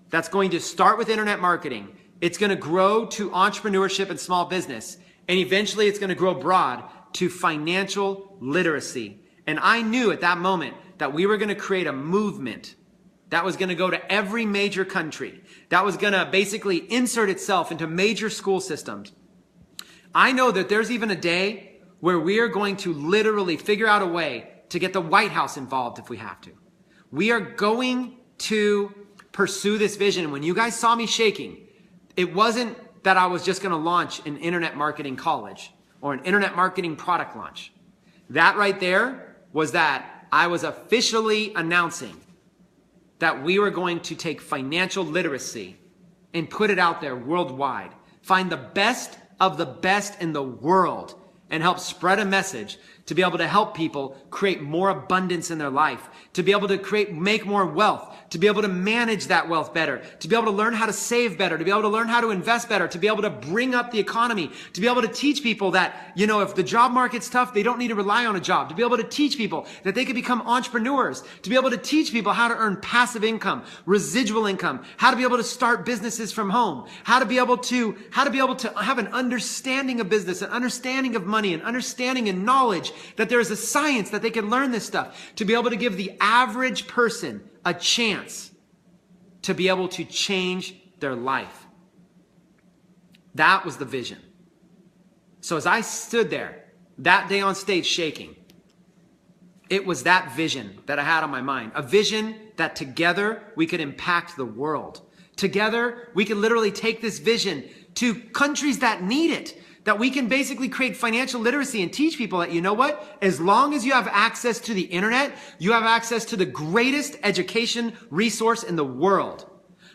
that's going to start with internet marketing. It's going to grow to entrepreneurship and small business. And eventually it's going to grow broad to financial literacy. And I knew at that moment that we were going to create a movement that was going to go to every major country, that was going to basically insert itself into major school systems. I know that there's even a day where we are going to literally figure out a way to get the White House involved if we have to. We are going to pursue this vision. When you guys saw me shaking, it wasn't that I was just going to launch an internet marketing college or an internet marketing product launch. That right there was that I was officially announcing that we were going to take financial literacy and put it out there worldwide. Find the best of the best in the world and help spread a message to be able to help people create more abundance in their life, to be able to make more wealth, to be able to manage that wealth better, to be able to learn how to save better, to be able to learn how to invest better, to be able to bring up the economy, to be able to teach people that, if the job market's tough, they don't need to rely on a job, to be able to teach people that they can become entrepreneurs, to be able to teach people how to earn passive income, residual income, how to be able to start businesses from home, how to be able to have an understanding of business, an understanding of money, an understanding and knowledge that there is a science that they can learn this stuff, to be able to give the average person a chance to be able to change their life. That was the vision. So as I stood there that day on stage shaking, it was that vision that I had on my mind. A vision that together we could impact the world. Together we could literally take this vision to countries that need it. That we can basically create financial literacy and teach people that, as long as you have access to the internet, you have access to the greatest education resource in the world.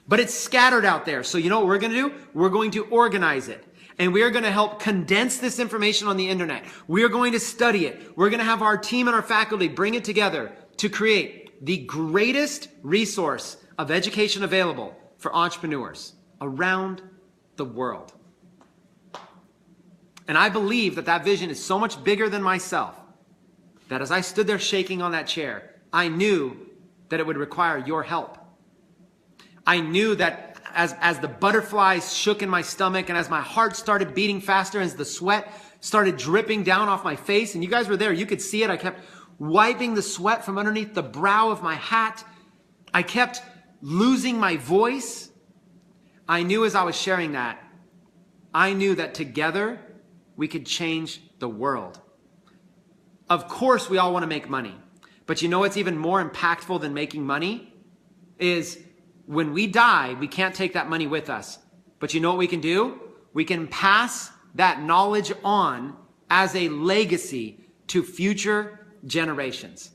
But it's scattered out there. So you know what we're going to do? We're going to organize it. And we are going to help condense this information on the internet. We are going to study it. We're going to have our team and our faculty bring it together to create the greatest resource of education available for entrepreneurs around the world. And I believe that that vision is so much bigger than myself, that as I stood there shaking on that chair, I knew that it would require your help. I knew that as the butterflies shook in my stomach and as my heart started beating faster, as the sweat started dripping down off my face, and you guys were there, you could see it. I kept wiping the sweat from underneath the brow of my hat. I kept losing my voice. I knew as I was sharing that, I knew that together, we could change the world. Of course, we all want to make money. But you know what's even more impactful than making money? Is when we die, we can't take that money with us. But you know what we can do? We can pass that knowledge on as a legacy to future generations.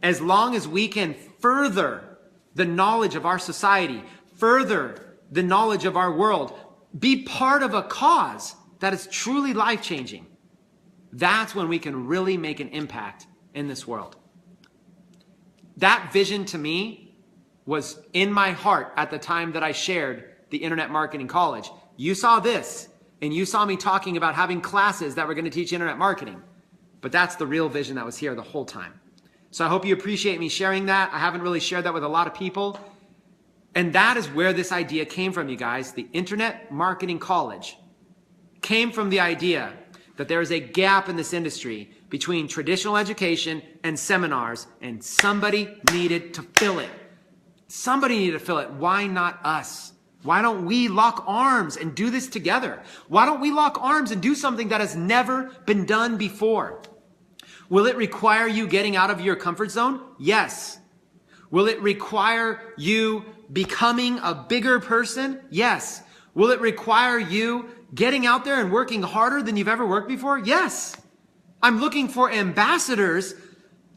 As long as we can further the knowledge of our society, further the knowledge of our world, be part of a cause that is truly life-changing, that's when we can really make an impact in this world. That vision to me was in my heart at the time that I shared the Internet Marketing College. You saw this, and you saw me talking about having classes that were going to teach internet marketing. But that's the real vision that was here the whole time. So I hope you appreciate me sharing that. I haven't really shared that with a lot of people. And that is where this idea came from, you guys. The Internet Marketing College came from the idea that there is a gap in this industry between traditional education and seminars, and somebody needed to fill it. Somebody needed to fill it. Why not us? Why don't we lock arms and do this together? Why don't we lock arms and do something that has never been done before? Will it require you getting out of your comfort zone? Yes. Will it require you becoming a bigger person? Yes. Will it require you getting out there and working harder than you've ever worked before? Yes. I'm looking for ambassadors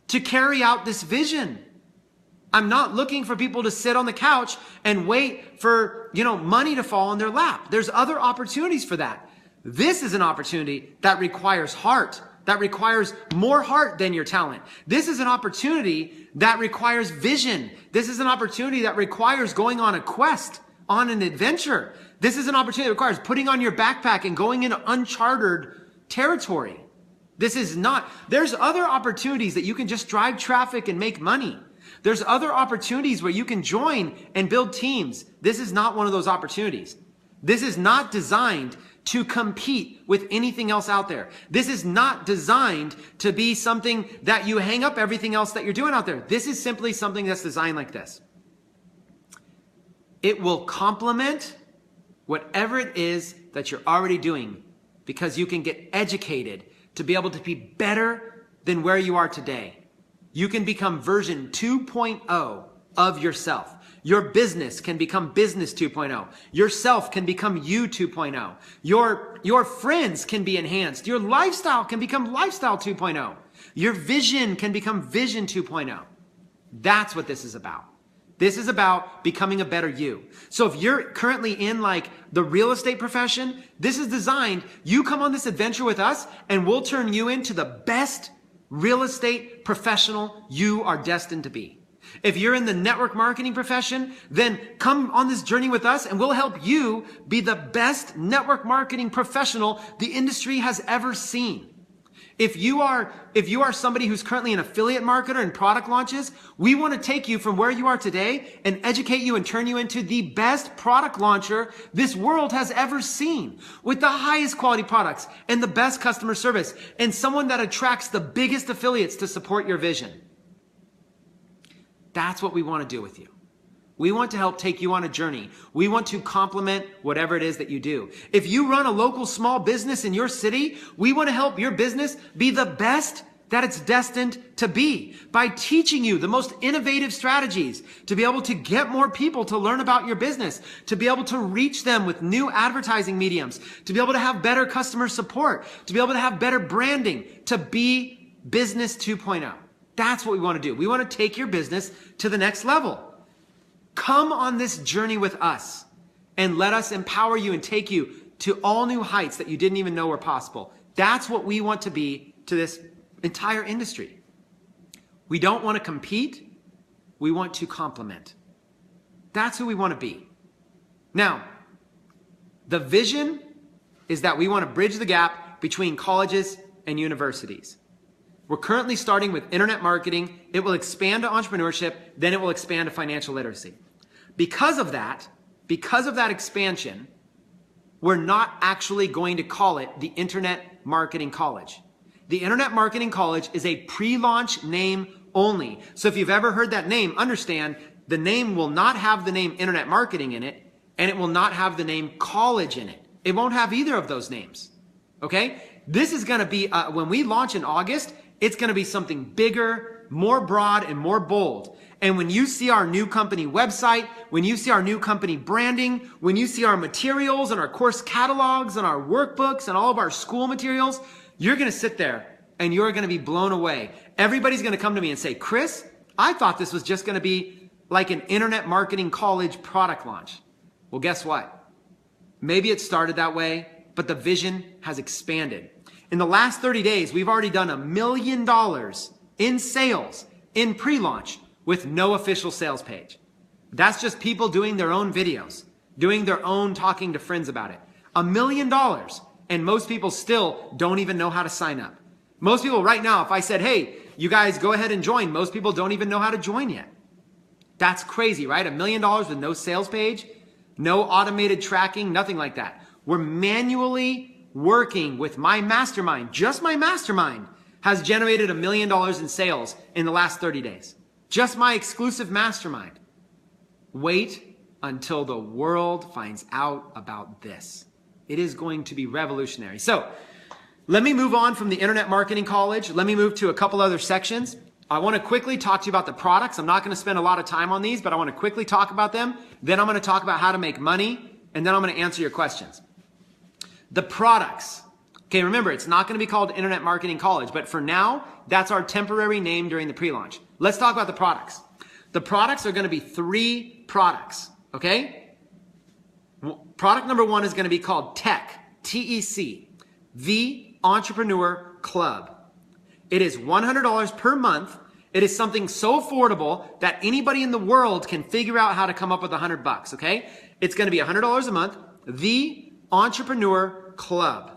to carry out this vision. I'm not looking for people to sit on the couch and wait for, money to fall in their lap. There's other opportunities for that. This is an opportunity that requires heart, that requires more heart than your talent. This is an opportunity that requires vision. This is an opportunity that requires going on a quest, on an adventure. This is an opportunity that requires putting on your backpack and going into uncharted territory. This is not, there's other opportunities that you can just drive traffic and make money. There's other opportunities where you can join and build teams. This is not one of those opportunities. This is not designed to compete with anything else out there. This is not designed to be something that you hang up everything else that you're doing out there. This is simply something that's designed like this. It will complement whatever it is that you're already doing, because you can get educated to be able to be better than where you are today. You can become version 2.0 of yourself. Your business can become business 2.0. Yourself can become you 2.0. Your friends can be enhanced. Your lifestyle can become lifestyle 2.0. Your vision can become vision 2.0. That's what this is about. This is about becoming a better you. So if you're currently in like the real estate profession, this is designed, you come on this adventure with us and we'll turn you into the best real estate professional you are destined to be. If you're in the network marketing profession, then come on this journey with us and we'll help you be the best network marketing professional the industry has ever seen. If you are somebody who's currently an affiliate marketer and product launches, we want to take you from where you are today and educate you and turn you into the best product launcher this world has ever seen, with the highest quality products and the best customer service, and someone that attracts the biggest affiliates to support your vision. That's what we want to do with you. We want to help take you on a journey. We want to complement whatever it is that you do. If you run a local small business in your city, we want to help your business be the best that it's destined to be by teaching you the most innovative strategies to be able to get more people to learn about your business, to be able to reach them with new advertising mediums, to be able to have better customer support, to be able to have better branding, to be business 2.0. That's what we want to do. We want to take your business to the next level. Come on this journey with us and let us empower you and take you to all new heights that you didn't even know were possible. That's what we want to be to this entire industry. We don't want to compete. We want to complement. That's who we want to be. Now, the vision is that we want to bridge the gap between colleges and universities. We're currently starting with internet marketing. It will expand to entrepreneurship, then it will expand to financial literacy. Because of that expansion, we're not actually going to call it the Internet Marketing College. The Internet Marketing College is a pre-launch name only. So if you've ever heard that name, understand the name will not have the name Internet Marketing in it, and it will not have the name college in it. It won't have either of those names. Okay? This is going to be, when we launch in August, it's going to be something bigger, more broad, and more bold. And when you see our new company website, when you see our new company branding, when you see our materials and our course catalogs and our workbooks and all of our school materials, you're going to sit there and you're going to be blown away. Everybody's going to come to me and say, Chris, I thought this was just going to be like an internet marketing college product launch. Well, guess what? Maybe it started that way, but the vision has expanded. In the last 30 days, we've already done $1 million in sales in pre-launch with no official sales page. That's just people doing their own videos, doing their own talking to friends about it. $1 million. And most people still don't even know how to sign up. Most people right now, if I said, hey, you guys go ahead and join, most people don't even know how to join yet. That's crazy, right? $1 million with no sales page, no automated tracking, nothing like that. We're manually working with my mastermind. Just my mastermind has generated $1 million in sales in the last 30 days. Just my exclusive mastermind. Wait until the world finds out about this. It is going to be revolutionary. So let me move on from the Internet Marketing College. Let me move to a couple other sections. I want to quickly talk to you about the products. I'm not going to spend a lot of time on these, but I want to quickly talk about them. Then I'm going to talk about how to make money, and then I'm going to answer your questions. The products. Okay, remember, it's not going to be called Internet Marketing College, but for now, that's our temporary name during the pre-launch. Let's talk about the products. The products are going to be 3 products, okay? Product number 1 is going to be called Tech, T-E-C, the Entrepreneur Club. It is $100 per month. It is something so affordable that anybody in the world can figure out how to come up with $100, okay? It's going to be $100 a month, the Entrepreneur Club.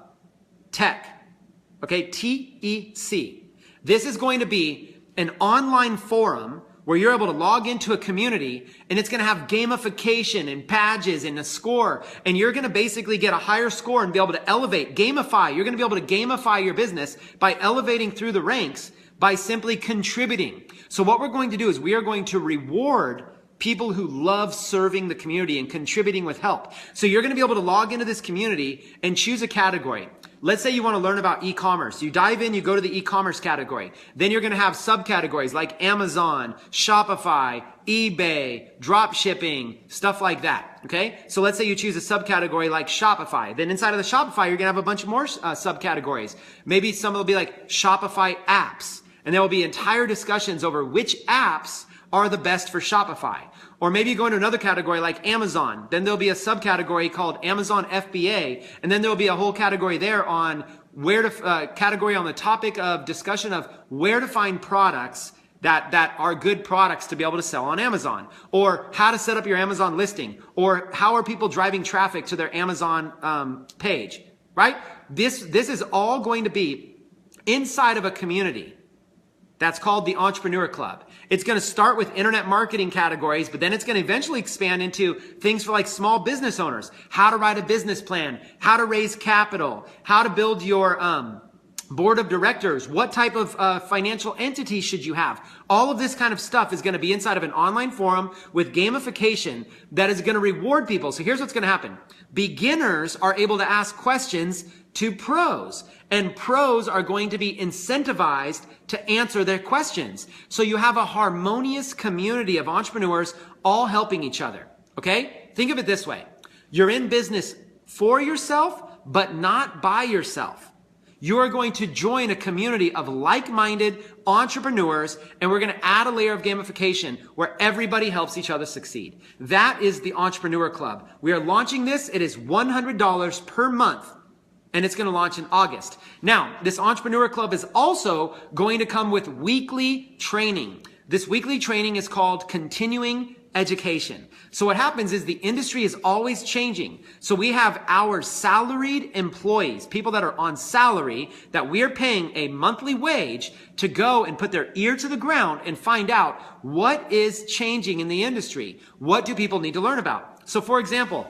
Tech, okay, T-E-C. This is going to be an online forum where you're able to log into a community and it's going to have gamification and badges and a score. And you're going to basically get a higher score and be able to elevate, gamify. You're going to be able to gamify your business by elevating through the ranks by simply contributing. So what we're going to do is we are going to reward people who love serving the community and contributing with help. So you're going to be able to log into this community and choose a category. Let's say you want to learn about e-commerce. You dive in, you go to the e-commerce category. Then you're going to have subcategories like Amazon, Shopify, eBay, drop shipping, stuff like that. Okay? So let's say you choose a subcategory like Shopify. Then inside of the Shopify, you're going to have a bunch more subcategories. Maybe some will be like Shopify apps. And there will be entire discussions over which apps are the best for Shopify. Or maybe you go into another category like Amazon. Then there'll be a subcategory called Amazon FBA. And then there'll be a whole category there on where to, category on the topic of discussion of where to find products that are good products to be able to sell on Amazon. Or how to set up your Amazon listing. Or how are people driving traffic to their Amazon page, right? This is all going to be inside of a community. That's called the Entrepreneur Club. It's going to start with internet marketing categories, but then it's going to eventually expand into things for like small business owners. How to write a business plan, how to raise capital, how to build your board of directors, what type of financial entity should you have. All of this kind of stuff is going to be inside of an online forum with gamification that is going to reward people. So here's what's going to happen. Beginners are able to ask questions to pros, and pros are going to be incentivized to answer their questions. So you have a harmonious community of entrepreneurs all helping each other. Okay? Think of it this way. You're in business for yourself, but not by yourself. You are going to join a community of like-minded entrepreneurs, and we're going to add a layer of gamification where everybody helps each other succeed. That is the Entrepreneur Club. We are launching this. It is $100 per month, and it's going to launch in August. Now, this Entrepreneur Club is also going to come with weekly training. This weekly training is called Continuing Education. So what happens is the industry is always changing. So we have our salaried employees, people that are on salary, that we are paying a monthly wage to go and put their ear to the ground and find out what is changing in the industry. What do people need to learn about? So for example,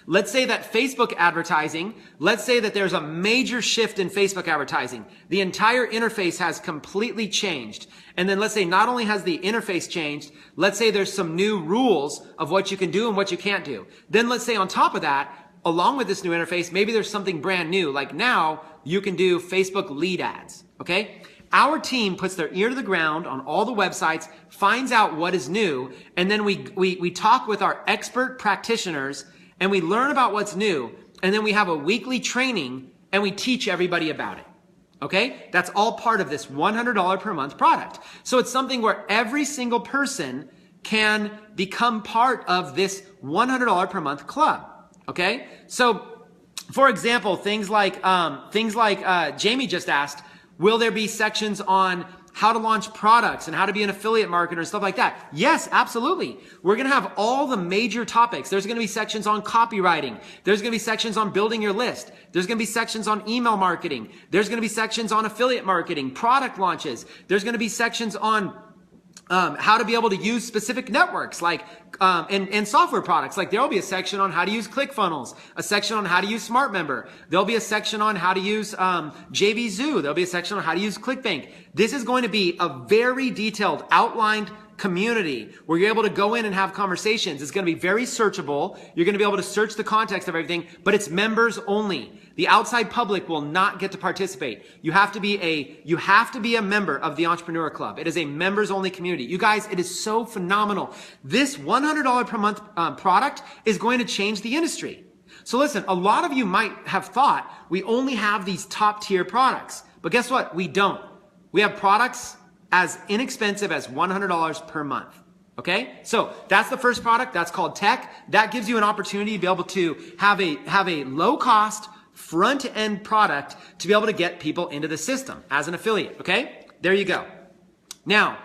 let's say that Facebook advertising, let's say that there's a major shift in Facebook advertising. The entire interface has completely changed. And then let's say not only has the interface changed, let's say there's some new rules of what you can do and what you can't do. Then let's say on top of that, along with this new interface, maybe there's something brand new. Like now you can do Facebook lead ads. Okay? Our team puts their ear to the ground on all the websites, finds out what is new, and then we talk with our expert practitioners and we learn about what's new, and then we have a weekly training and we teach everybody about it. Okay? That's all part of this $100 per month product. So it's something where every single person can become part of this $100 per month club. Okay? So, for example, things like Jamie just asked, will there be sections on how to launch products and how to be an affiliate marketer and stuff like that? Yes, absolutely. We're going to have all the major topics. There's going to be sections on copywriting. There's going to be sections on building your list. There's going to be sections on email marketing. There's going to be sections on affiliate marketing, product launches. There's going to be sections on how to be able to use specific networks like and software products. Like there'll be a section on how to use ClickFunnels, a section on how to use SmartMember. There'll be a section on how to use JVZoo. There'll be a section on how to use ClickBank. This is going to be a very detailed, outlined community where you're able to go in and have conversations. It's going to be very searchable. You're going to be able to search the context of everything, but it's members only. The outside public will not get to participate. You have to be a member of the Entrepreneur Club. It is a members only community. You guys, it is so phenomenal. This $100 per month product is going to change the industry. So listen, a lot of you might have thought we only have these top tier products, but guess what? We don't. We have products as inexpensive as $100 per month. Okay? So that's the first product. That's called Tech. That gives you an opportunity to be able to have a low cost front end product to be able to get people into the system as an affiliate. Okay? There you go. Now,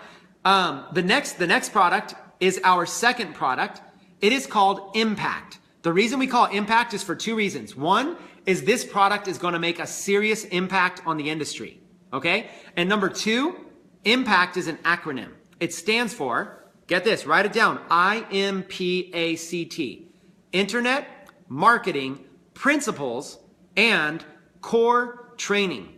the next product is our second product. It is called Impact. The reason we call it Impact is for two reasons. One is this product is going to make a serious impact on the industry. Okay? And number two, Impact is an acronym. It stands for, get this, write it down, IMPACT. Internet Marketing Principles and Core Training.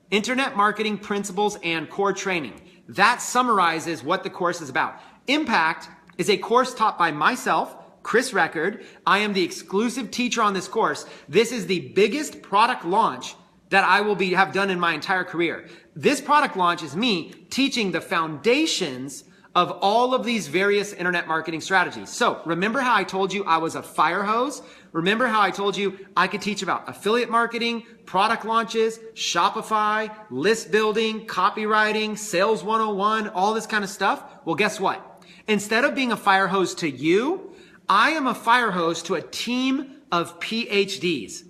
Internet Marketing Principles and Core Training. That summarizes what the course is about. Impact is a course taught by myself, Chris Record. I am the exclusive teacher on this course. This is the biggest product launch that I will have done in my entire career. This product launch is me teaching the foundations of all of these various internet marketing strategies. So remember how I told you I was a fire hose? Remember how I told you I could teach about affiliate marketing, product launches, Shopify, list building, copywriting, sales 101, all this kind of stuff? Well, guess what? Instead of being a fire hose to you, I am a fire hose to a team of PhDs.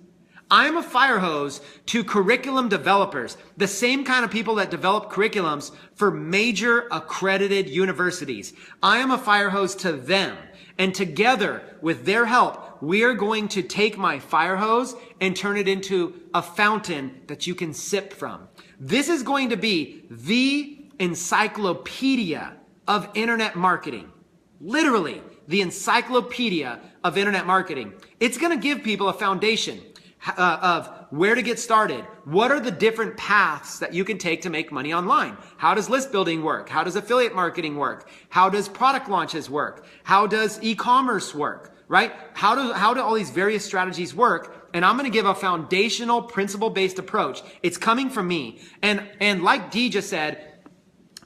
I'm a fire hose to curriculum developers, the same kind of people that develop curriculums for major accredited universities. I am a fire hose to them. And together, with their help, we are going to take my fire hose and turn it into a fountain that you can sip from. This is going to be the encyclopedia of internet marketing. Literally, the encyclopedia of internet marketing. It's going to give people a foundation of where to get started. What are the different paths that you can take to make money online? How does list building work? How does affiliate marketing work? How does product launches work? How does e-commerce work? Right? How do all these various strategies work? And I'm going to give a foundational principle-based approach. It's coming from me. And like Dee just said,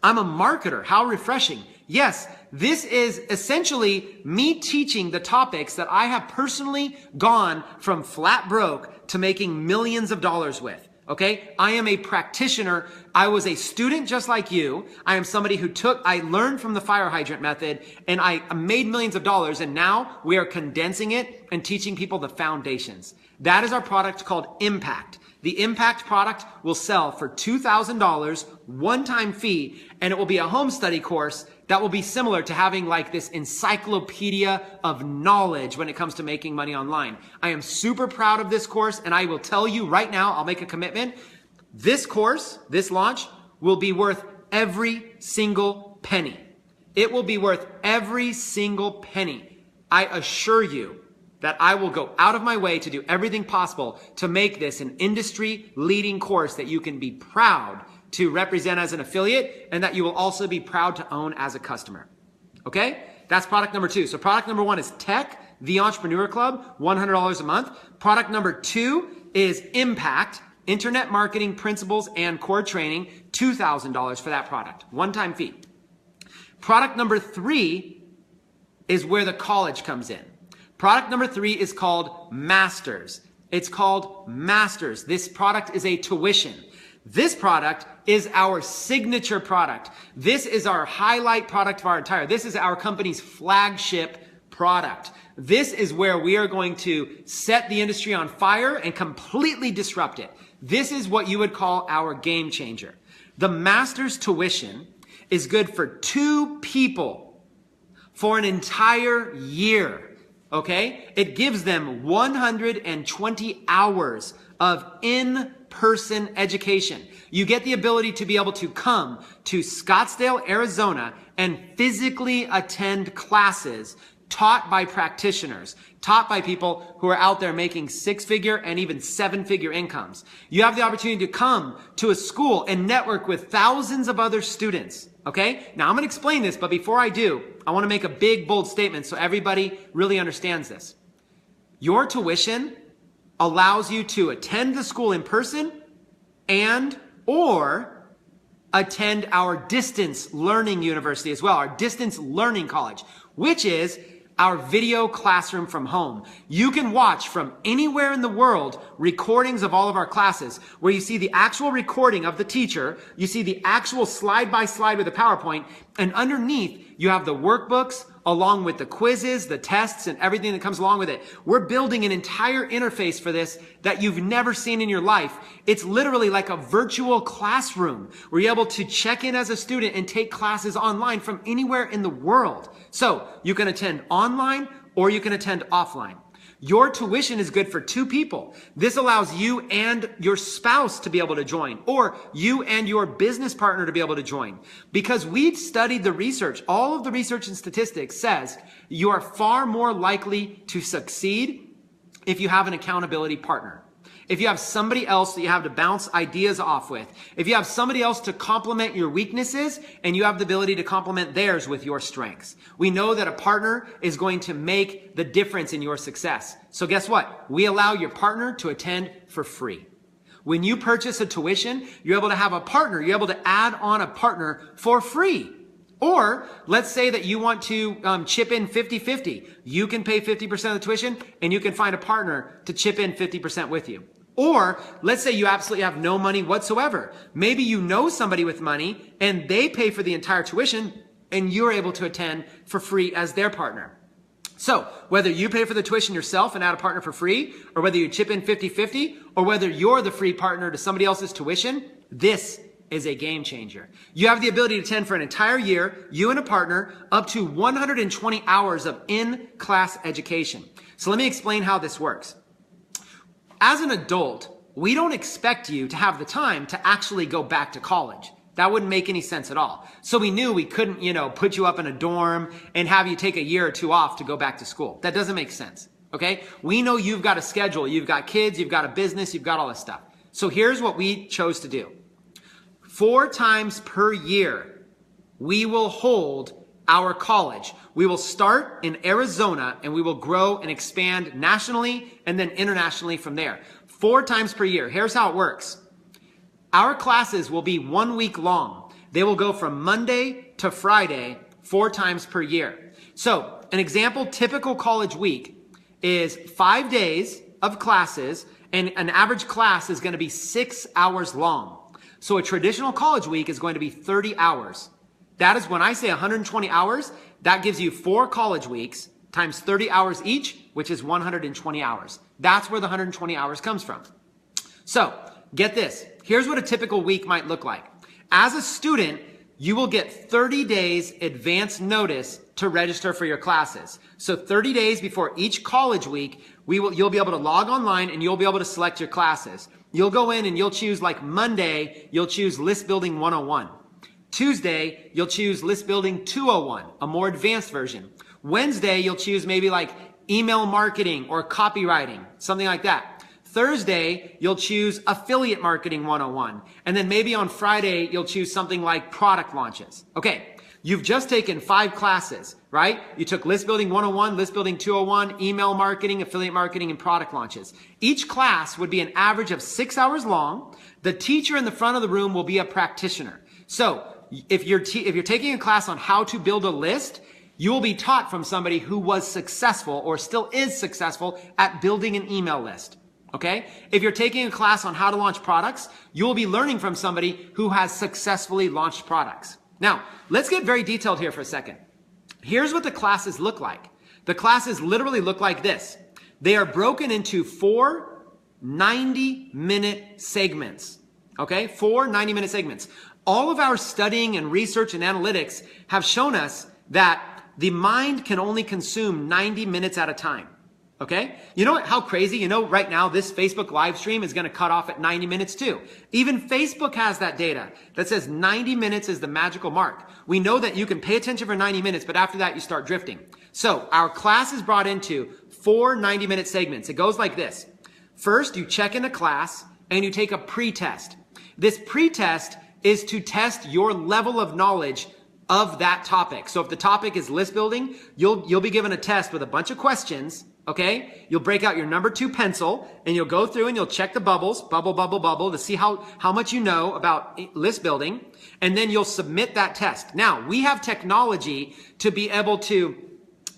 I'm a marketer. How refreshing. Yes, this is essentially me teaching the topics that I have personally gone from flat broke to making millions of dollars with. Okay? I am a practitioner. I was a student just like you. I am somebody I learned from the fire hydrant method and I made millions of dollars, and now we are condensing it and teaching people the foundations. That is our product called Impact. The Impact product will sell for $2,000 one-time fee, and it will be a home study course that will be similar to having like this encyclopedia of knowledge when it comes to making money online. I am super proud of this course, and I will tell you right now, I'll make a commitment. This course, this launch, will be worth every single penny. It will be worth every single penny. I assure you that I will go out of my way to do everything possible to make this an industry-leading course that you can be proud to represent as an affiliate, and that you will also be proud to own as a customer. Okay? That's product number 2. So product number 1 is Tech, the Entrepreneur Club, $100 a month. Product number 2 is Impact, Internet Marketing Principles and Core Training, $2,000 for that product, one-time fee. Product number 3 is where the college comes in. Product number 3 is called Masters. It's called Masters. This product is a tuition. This product is our signature product. This is our highlight product of our this is our company's flagship product. This is where we are going to set the industry on fire and completely disrupt it. This is what you would call our game changer. The Masters tuition is good for 2 people for an entire year. Okay? It gives them 120 hours of in-person education. You get the ability to be able to come to Scottsdale, Arizona, and physically attend classes taught by practitioners, taught by people who are out there making 6-figure and even 7-figure incomes. You have the opportunity to come to a school and network with thousands of other students. Okay? Now I'm going to explain this, but before I do, I want to make a big, bold statement so everybody really understands this. Your tuition allows you to attend the school in person and or attend our distance learning university as well, our distance learning college, which is our video classroom from home. You can watch from anywhere in the world recordings of all of our classes where you see the actual recording of the teacher, you see the actual slide by slide with the PowerPoint, and underneath you have the workbooks along with the quizzes, the tests, and everything that comes along with it. We're building an entire interface for this that you've never seen in your life. It's literally like a virtual classroom where you're able to check in as a student and take classes online from anywhere in the world. So you can attend online or you can attend offline. Your tuition is good for 2 people. This allows you and your spouse to be able to join, or you and your business partner to be able to join. Because we've studied the research, all of the research and statistics says you are far more likely to succeed if you have an accountability partner. If you have somebody else that you have to bounce ideas off with, if you have somebody else to complement your weaknesses and you have the ability to complement theirs with your strengths. We know that a partner is going to make the difference in your success. So guess what? We allow your partner to attend for free. When you purchase a tuition, you're able to have a partner. You're able to add on a partner for free. Or let's say that you want to chip in 50-50. You can pay 50% of the tuition and you can find a partner to chip in 50% with you. Or let's say you absolutely have no money whatsoever. Maybe you know somebody with money and they pay for the entire tuition and you're able to attend for free as their partner. So whether you pay for the tuition yourself and add a partner for free, or whether you chip in 50-50, or whether you're the free partner to somebody else's tuition, this is a game changer. You have the ability to attend for an entire year, you and a partner, up to 120 hours of in-class education. So let me explain how this works. As an adult, we don't expect you to have the time to actually go back to college. That wouldn't make any sense at all. So we knew we couldn't, put you up in a dorm and have you take a year or 2 off to go back to school. That doesn't make sense. Okay? We know you've got a schedule, you've got kids, you've got a business, you've got all this stuff. So here's what we chose to do. 4 times per year, we will hold our college. We will start in Arizona and we will grow and expand nationally and then internationally from there. 4 times per year. Here's how it works. Our classes will be 1 week long. They will go from Monday to Friday 4 times per year. So an example typical college week is 5 days of classes, and an average class is going to be 6 hours long. So a traditional college week is going to be 30 hours. That is when I say 120 hours, that gives you 4 college weeks times 30 hours each, which is 120 hours. That's where the 120 hours comes from. So get this. Here's what a typical week might look like. As a student, you will get 30 days advance notice to register for your classes. So 30 days before each college week, you'll be able to log online and you'll be able to select your classes. You'll go in and you'll choose, like Monday, you'll choose List Building 101. Tuesday, you'll choose List Building 201, a more advanced version. Wednesday, you'll choose maybe like email marketing or copywriting, something like that. Thursday, you'll choose Affiliate Marketing 101. And then maybe on Friday, you'll choose something like product launches. Okay, you've just taken 5 classes, right? You took List Building 101, List Building 201, email marketing, affiliate marketing, and product launches. Each class would be an average of 6 hours long. The teacher in the front of the room will be a practitioner. So if you're taking a class on how to build a list, you will be taught from somebody who was successful or still is successful at building an email list. Okay? If you're taking a class on how to launch products, you'll be learning from somebody who has successfully launched products. Now, let's get very detailed here for a second. Here's what the classes look like. The classes literally look like this. They are broken into 4 90-minute segments. Okay? 4 90-minute segments. All of our studying and research and analytics have shown us that the mind can only consume 90 minutes at a time. Okay? You know how crazy? Right now this Facebook live stream is going to cut off at 90 minutes too. Even Facebook has that data that says 90 minutes is the magical mark. We know that you can pay attention for 90 minutes, but after that you start drifting. So our class is brought into 4 90-minute segments. It goes like this. First, you check in a class and you take a pre-test. This pre-test is to test your level of knowledge of that topic. So if the topic is list building, you'll be given a test with a bunch of questions. Okay, you'll break out your number 2 pencil and you'll go through and you'll check the bubbles, bubble, bubble, bubble, to see how much you know about list building. And then you'll submit that test. Now, we have technology to be able to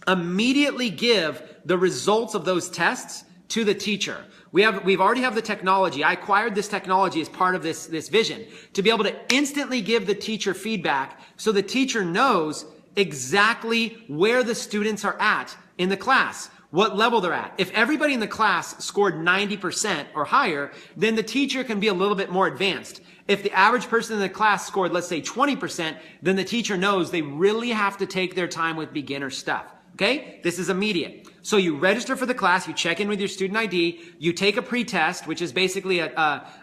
immediately give the results of those tests to the teacher. We've already have the technology. I acquired this technology as part of this vision to be able to instantly give the teacher feedback so the teacher knows exactly where the students are at in the class. What level they're at. If everybody in the class scored 90% or higher, then the teacher can be a little bit more advanced. If the average person in the class scored, let's say 20%, then the teacher knows they really have to take their time with beginner stuff. Okay, this is immediate. So you register for the class, you check in with your student ID, you take a pre-test, which is basically an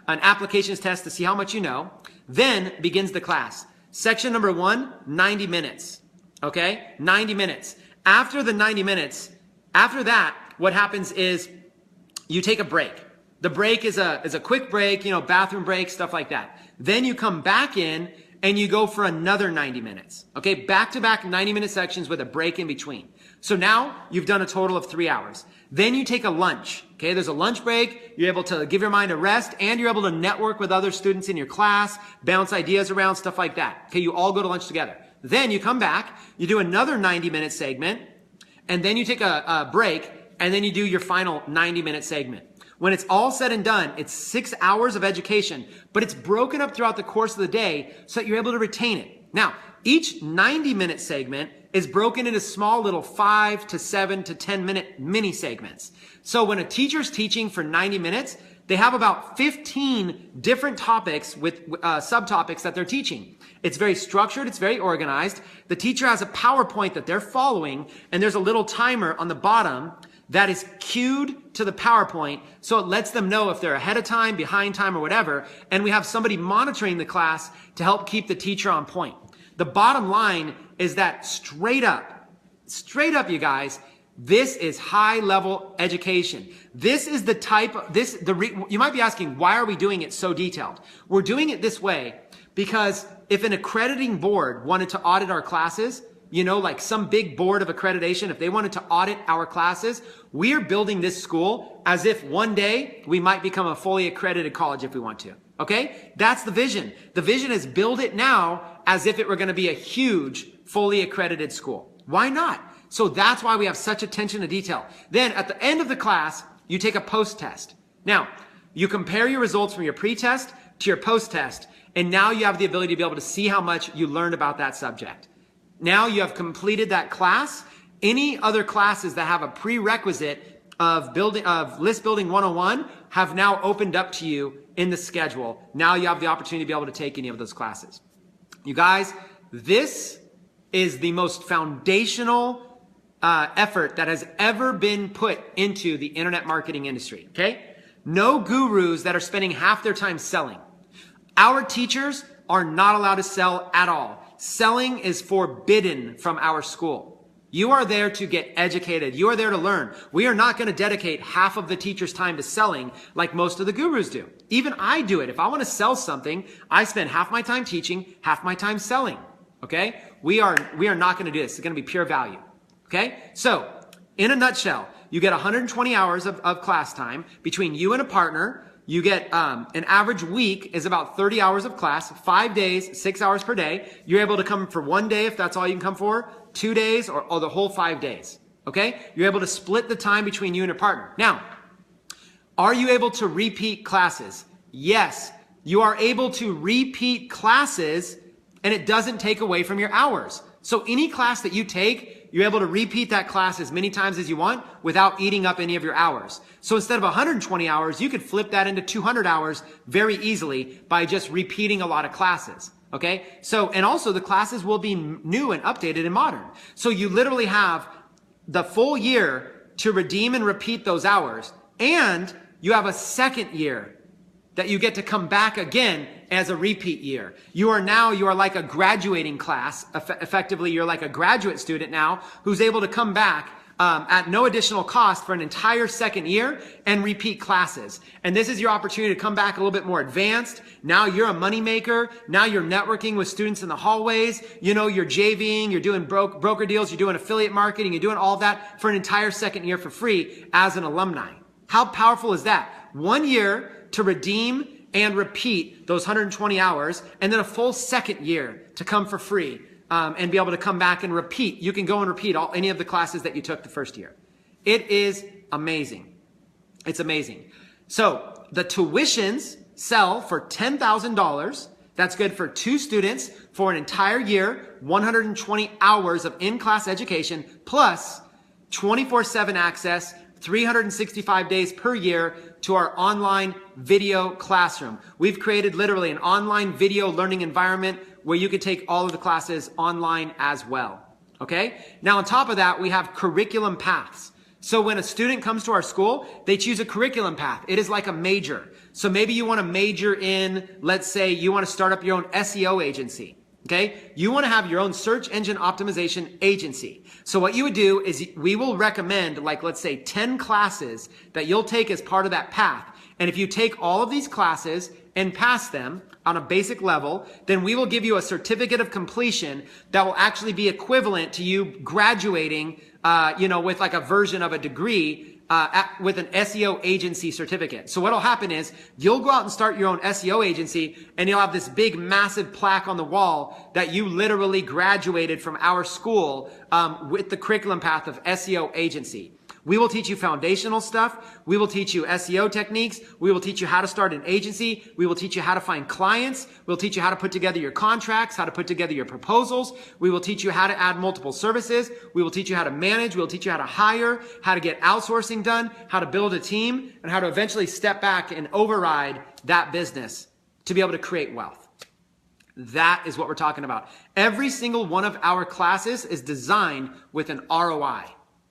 applications test to see how much you know. Then begins the class. Section number 1, 90 minutes. Okay, 90 minutes. After the 90 minutes, after that, what happens is you take a break. The break is a quick break, bathroom break, stuff like that. Then you come back in and you go for another 90 minutes. Okay, back-to-back 90-minute sections with a break in between. So now you've done a total of 3 hours. Then you take a lunch. Okay, there's a lunch break. You're able to give your mind a rest and you're able to network with other students in your class, bounce ideas around, stuff like that. Okay, you all go to lunch together. Then you come back, you do another 90-minute segment, and then you take a break, and then you do your final 90-minute segment. When it's all said and done, it's 6 hours of education, but it's broken up throughout the course of the day so that you're able to retain it. Now, each 90-minute segment is broken into small little 5 to 7 to 10-minute mini segments. So when a teacher's teaching for 90 minutes, they have about 15 different topics with subtopics that they're teaching. It's very structured. It's very organized. The teacher has a PowerPoint that they're following, and there's a little timer on the bottom that is cued to the PowerPoint, so it lets them know if they're ahead of time, behind time, or whatever, and we have somebody monitoring the class to help keep the teacher on point. The bottom line is that straight up, you guys, this is high-level education. This is the type of, you might be asking, why are we doing it so detailed? We're doing it this way because if an accrediting board wanted to audit our classes, like some big board of accreditation, if they wanted to audit our classes, we are building this school as if one day we might become a fully accredited college if we want to. Okay? That's the vision. The vision is build it now as if it were going to be a huge, fully accredited school. Why not? So that's why we have such attention to detail. Then at the end of the class, you take a post-test. Now, you compare your results from your pre-test to your post-test, and now you have the ability to be able to see how much you learned about that subject. Now you have completed that class. Any other classes that have a prerequisite of list building 101 have now opened up to you in the schedule. Now you have the opportunity to be able to take any of those classes. You guys, this is the most foundational effort that has ever been put into the internet marketing industry. Okay? No gurus that are spending half their time selling. Our teachers are not allowed to sell at all. Selling is forbidden from our school. You are there to get educated. You are there to learn. We are not going to dedicate half of the teacher's time to selling like most of the gurus do. Even I do it. If I want to sell something, I spend half my time teaching, half my time selling. Okay? We are not going to do this. It's going to be pure value. Okay? So, in a nutshell, you get 120 hours of class time between you and a partner. You get an average week is about 30 hours of class, 5 days, 6 hours per day. You're able to come for 1 day if that's all you can come for, 2 days, or the whole 5 days. Okay? You're able to split the time between you and your partner. Now, are you able to repeat classes? Yes, you are able to repeat classes, and it doesn't take away from your hours. So any class that you take, you're able to repeat that class as many times as you want without eating up any of your hours. So instead of 120 hours, you could flip that into 200 hours very easily by just repeating a lot of classes. Okay? So, and also the classes will be new and updated and modern. So you literally have the full year to redeem and repeat those hours. And you have a second year that you get to come back again as a repeat year. You are like a graduating class. Effectively, you're like a graduate student now who's able to come back at no additional cost for an entire second year and repeat classes. And this is your opportunity to come back a little bit more advanced. Now you're a moneymaker. Now you're networking with students in the hallways. You're JVing, you're doing broker deals, you're doing affiliate marketing, you're doing all that for an entire second year for free as an alumni. How powerful is that? 1 year to redeem and repeat those 120 hours, and then a full second year to come for free and be able to come back and repeat. You can go and repeat any of the classes that you took the first year. It is amazing. It's amazing. So the tuitions sell for $10,000. That's good for 2 students for an entire year, 120 hours of in-class education, plus 24/7 access, 365 days per year to our online video classroom. We've created literally an online video learning environment where you can take all of the classes online as well. Okay? Now, on top of that, we have curriculum paths. So when a student comes to our school, they choose a curriculum path. It is like a major. So maybe you want to major in, let's say you want to start up your own SEO agency. Okay? You want to have your own search engine optimization agency. So what you would do is we will recommend, like, let's say 10 classes that you'll take as part of that path. And if you take all of these classes and pass them on a basic level, then we will give you a certificate of completion that will actually be equivalent to you graduating, with like a version of a degree, with an SEO agency certificate. So what'll happen is you'll go out and start your own SEO agency, and you'll have this big, massive plaque on the wall that you literally graduated from our school, with the curriculum path of SEO agency. We will teach you foundational stuff. We will teach you SEO techniques. We will teach you how to start an agency. We will teach you how to find clients. We'll teach you how to put together your contracts, how to put together your proposals. We will teach you how to add multiple services. We will teach you how to manage. We'll teach you how to hire, how to get outsourcing done, how to build a team, and how to eventually step back and override that business to be able to create wealth. That is what we're talking about. Every single one of our classes is designed with an ROI.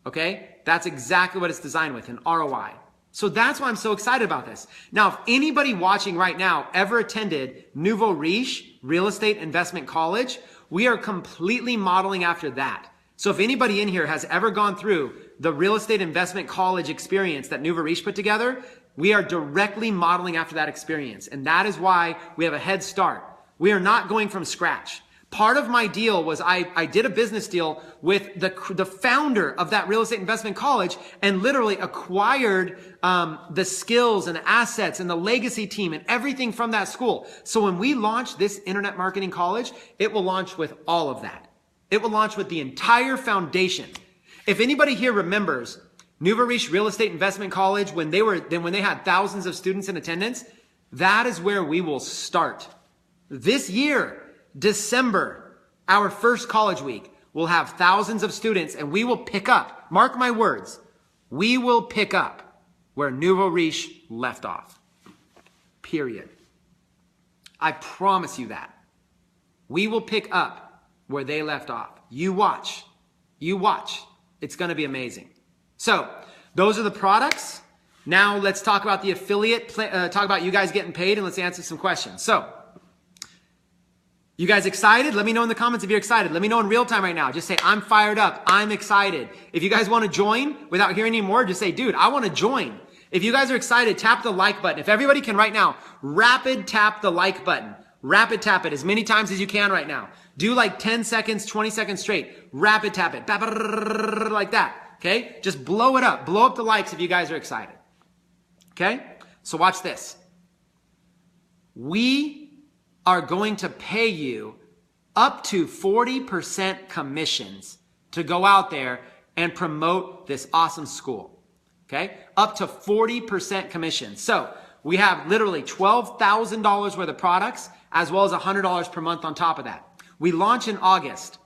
Okay? That's exactly what it's designed with, an ROI. So that's why I'm so excited about this. Now, if anybody watching right now ever attended Nouveau Riche Real Estate Investment College, we are completely modeling after that. So if anybody in here has ever gone through the Real Estate Investment College experience that Nouveau Riche put together, we are directly modeling after that experience. And that is why we have a head start. We are not going from scratch. Part of my deal was I did a business deal with the founder of that real estate investment college and literally acquired the skills and assets and the legacy team and everything from that school. So when we launch this internet marketing college, it will launch with all of that. It will launch with the entire foundation. If anybody here remembers Nouveau Riche Real Estate Investment College when they had thousands of students in attendance, that is where we will start. This year, December, our first college week, we'll have thousands of students and we will pick up, mark my words, we will pick up where Nouveau Riche left off. Period. I promise you that. We will pick up where they left off. You watch. You watch. It's going to be amazing. So those are the products. Now let's talk about the affiliate, talk about you guys getting paid, and let's answer some questions. So, you guys excited? Let me know in the comments if you're excited. Let me know in real time right now. Just say, I'm fired up. I'm excited. If you guys want to join without hearing any more, just say, dude, I want to join. If you guys are excited, tap the like button. If everybody can right now, rapid tap the like button. Rapid tap it as many times as you can right now. Do like 10 seconds, 20 seconds straight. Rapid tap it. Like that. Okay? Just blow it up. Blow up the likes if you guys are excited. Okay? So watch this. We are going to pay you up to 40% commissions to go out there and promote this awesome school. Okay? Up to 40% commissions. So we have literally $12,000 worth of products as well as $100 per month on top of that. We launch in August.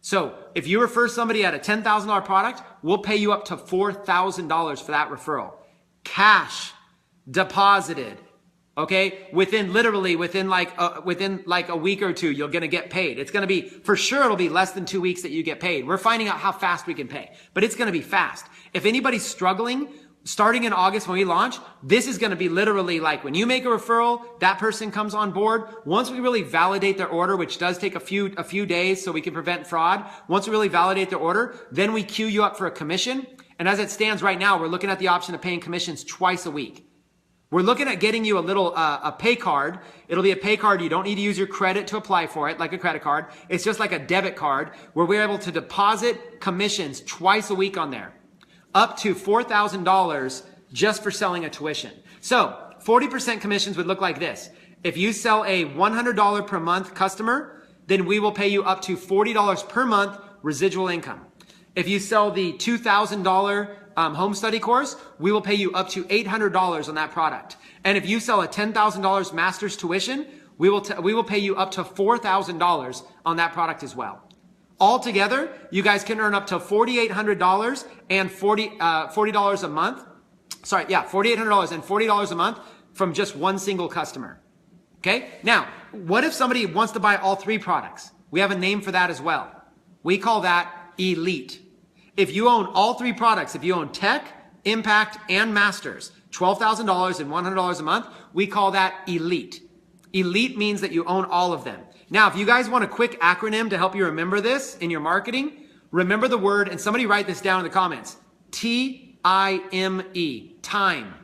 So if you refer somebody at a $10,000 product, we'll pay you up to $4,000 for that referral. Cash deposited. Okay, within like a week or two, you're going to get paid. It's going to be, for sure, it'll be less than 2 weeks that you get paid. We're finding out how fast we can pay, but it's going to be fast. If anybody's struggling, starting in August when we launch, this is going to be literally like when you make a referral, that person comes on board. Once we really validate their order, which does take a few days so we can prevent fraud. Once we really validate their order, then we queue you up for a commission. And as it stands right now, we're looking at the option of paying commissions twice a week. We're looking at getting you a little, a pay card. It'll be a pay card. You don't need to use your credit to apply for it, like a credit card. It's just like a debit card where we're able to deposit commissions twice a week on there. Up to $4,000 just for selling a tuition. So 40% commissions would look like this. If you sell a $100 per month customer, then we will pay you up to $40 per month residual income. If you sell the $2,000 home study course, we will pay you up to $800 on that product. And if you sell a $10,000 master's tuition, we will pay you up to $4,000 on that product as well. Altogether, you guys can earn up to $4,800 and $40 a month. Sorry, yeah, $4,800 and $40 a month from just one single customer. Okay? Now, what if somebody wants to buy all three products? We have a name for that as well. We call that elite. If you own all three products, if you own Tech, Impact, and Masters, $12,000 and $100 a month, we call that elite. Elite means that you own all of them. Now, if you guys want a quick acronym to help you remember this in your marketing, remember the word, and somebody write this down in the comments, T-I-M-E, time.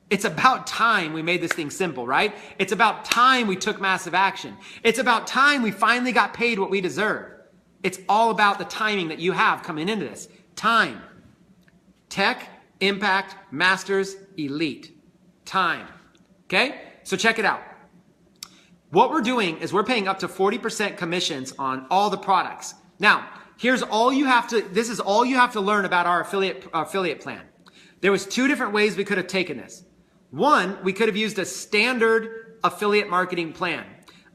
It's about time we made this thing simple, right? It's about time we took massive action. It's about time we finally got paid what we deserve. It's all about the timing that you have coming into this. Time. Tech, Impact, Masters, Elite. Time. Okay? So check it out. What we're doing is we're paying up to 40% commissions on all the products. Now, this is all you have to learn about our affiliate plan. There was two different ways we could have taken this. One, we could have used a standard affiliate marketing plan.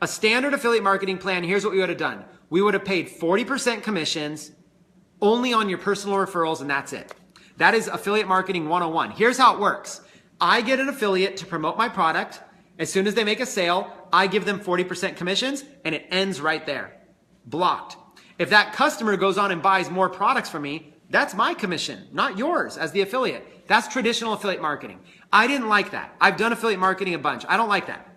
A standard affiliate marketing plan, here's what we would have done. We would have paid 40% commissions only on your personal referrals, and that's it. That is affiliate marketing 101. Here's how it works. I get an affiliate to promote my product. As soon as they make a sale, I give them 40% commissions, and it ends right there. Blocked. If that customer goes on and buys more products from me, that's my commission, not yours as the affiliate. That's traditional affiliate marketing. I didn't like that. I've done affiliate marketing a bunch. I don't like that.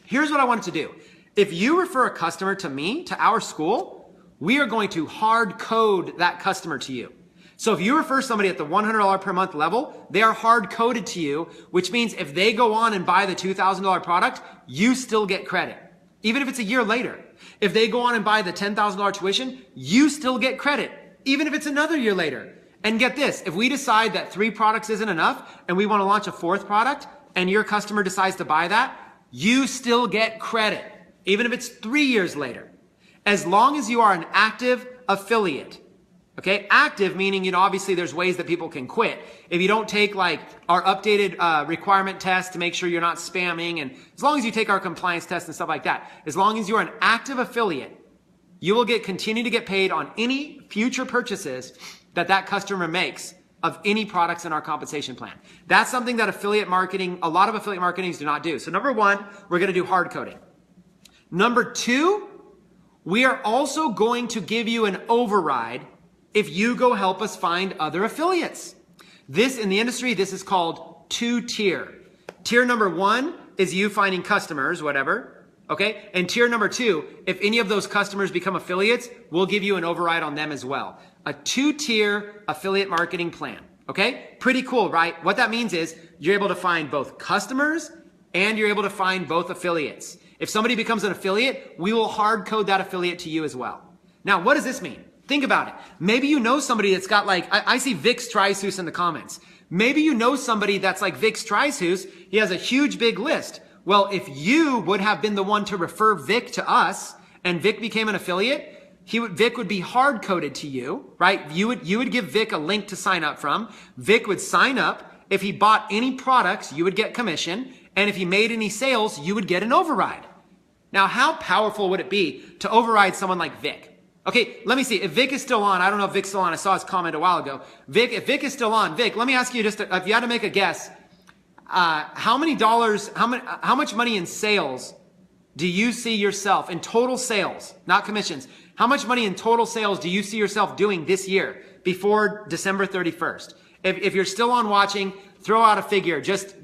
Here's what I wanted to do. If you refer a customer to me, to our school, we are going to hard code that customer to you. So if you refer somebody at the $100 per month level, they are hard coded to you, which means if they go on and buy the $2,000 product, you still get credit, even if it's a year later. If they go on and buy the $10,000 tuition, you still get credit, even if it's another year later. And get this, if we decide that 3 products isn't enough and we want to launch a 4th product and your customer decides to buy that, you still get credit, even if it's 3 years later. As long as you are an active affiliate. Okay, active meaning, obviously there's ways that people can quit. If you don't take like our updated requirement test to make sure you're not spamming, and as long as you take our compliance test and stuff like that, as long as you're an active affiliate, you will continue to get paid on any future purchases that customer makes of any products in our compensation plan. That's something that affiliate marketing, a lot of affiliate marketings do not do. So number 1, we're going to do hard coding. Number 2, we are also going to give you an override if you go help us find other affiliates. This, in the industry, this is called 2-tier. Tier number 1 is you finding customers, whatever, okay? And tier number 2, if any of those customers become affiliates, we'll give you an override on them as well. A 2-tier affiliate marketing plan, okay? Pretty cool, right? What that means is you're able to find both customers and you're able to find both affiliates. If somebody becomes an affiliate, we will hard code that affiliate to you as well. Now, what does this mean? Think about it. Maybe you know somebody that's got like, I see Vic's Trisus in the comments. Maybe you know somebody that's like Vic's Trisus. He has a huge big list. Well, if you would have been the one to refer Vic to us and Vic became an affiliate, Vic would be hard coded to you, right? You would give Vic a link to sign up from. Vic would sign up. If he bought any products, you would get commission. And if he made any sales, you would get an override. Now, how powerful would it be to override someone like Vic? Okay, let me see. If Vic is still on, I don't know if Vic's still on. I saw his comment a while ago. Vic, if Vic is still on, Vic, let me ask you if you had to make a guess, how much money in sales do you see yourself, in total sales, not commissions, how much money in total sales do you see yourself doing this year before December 31st? If you're still on watching, throw out a figure, just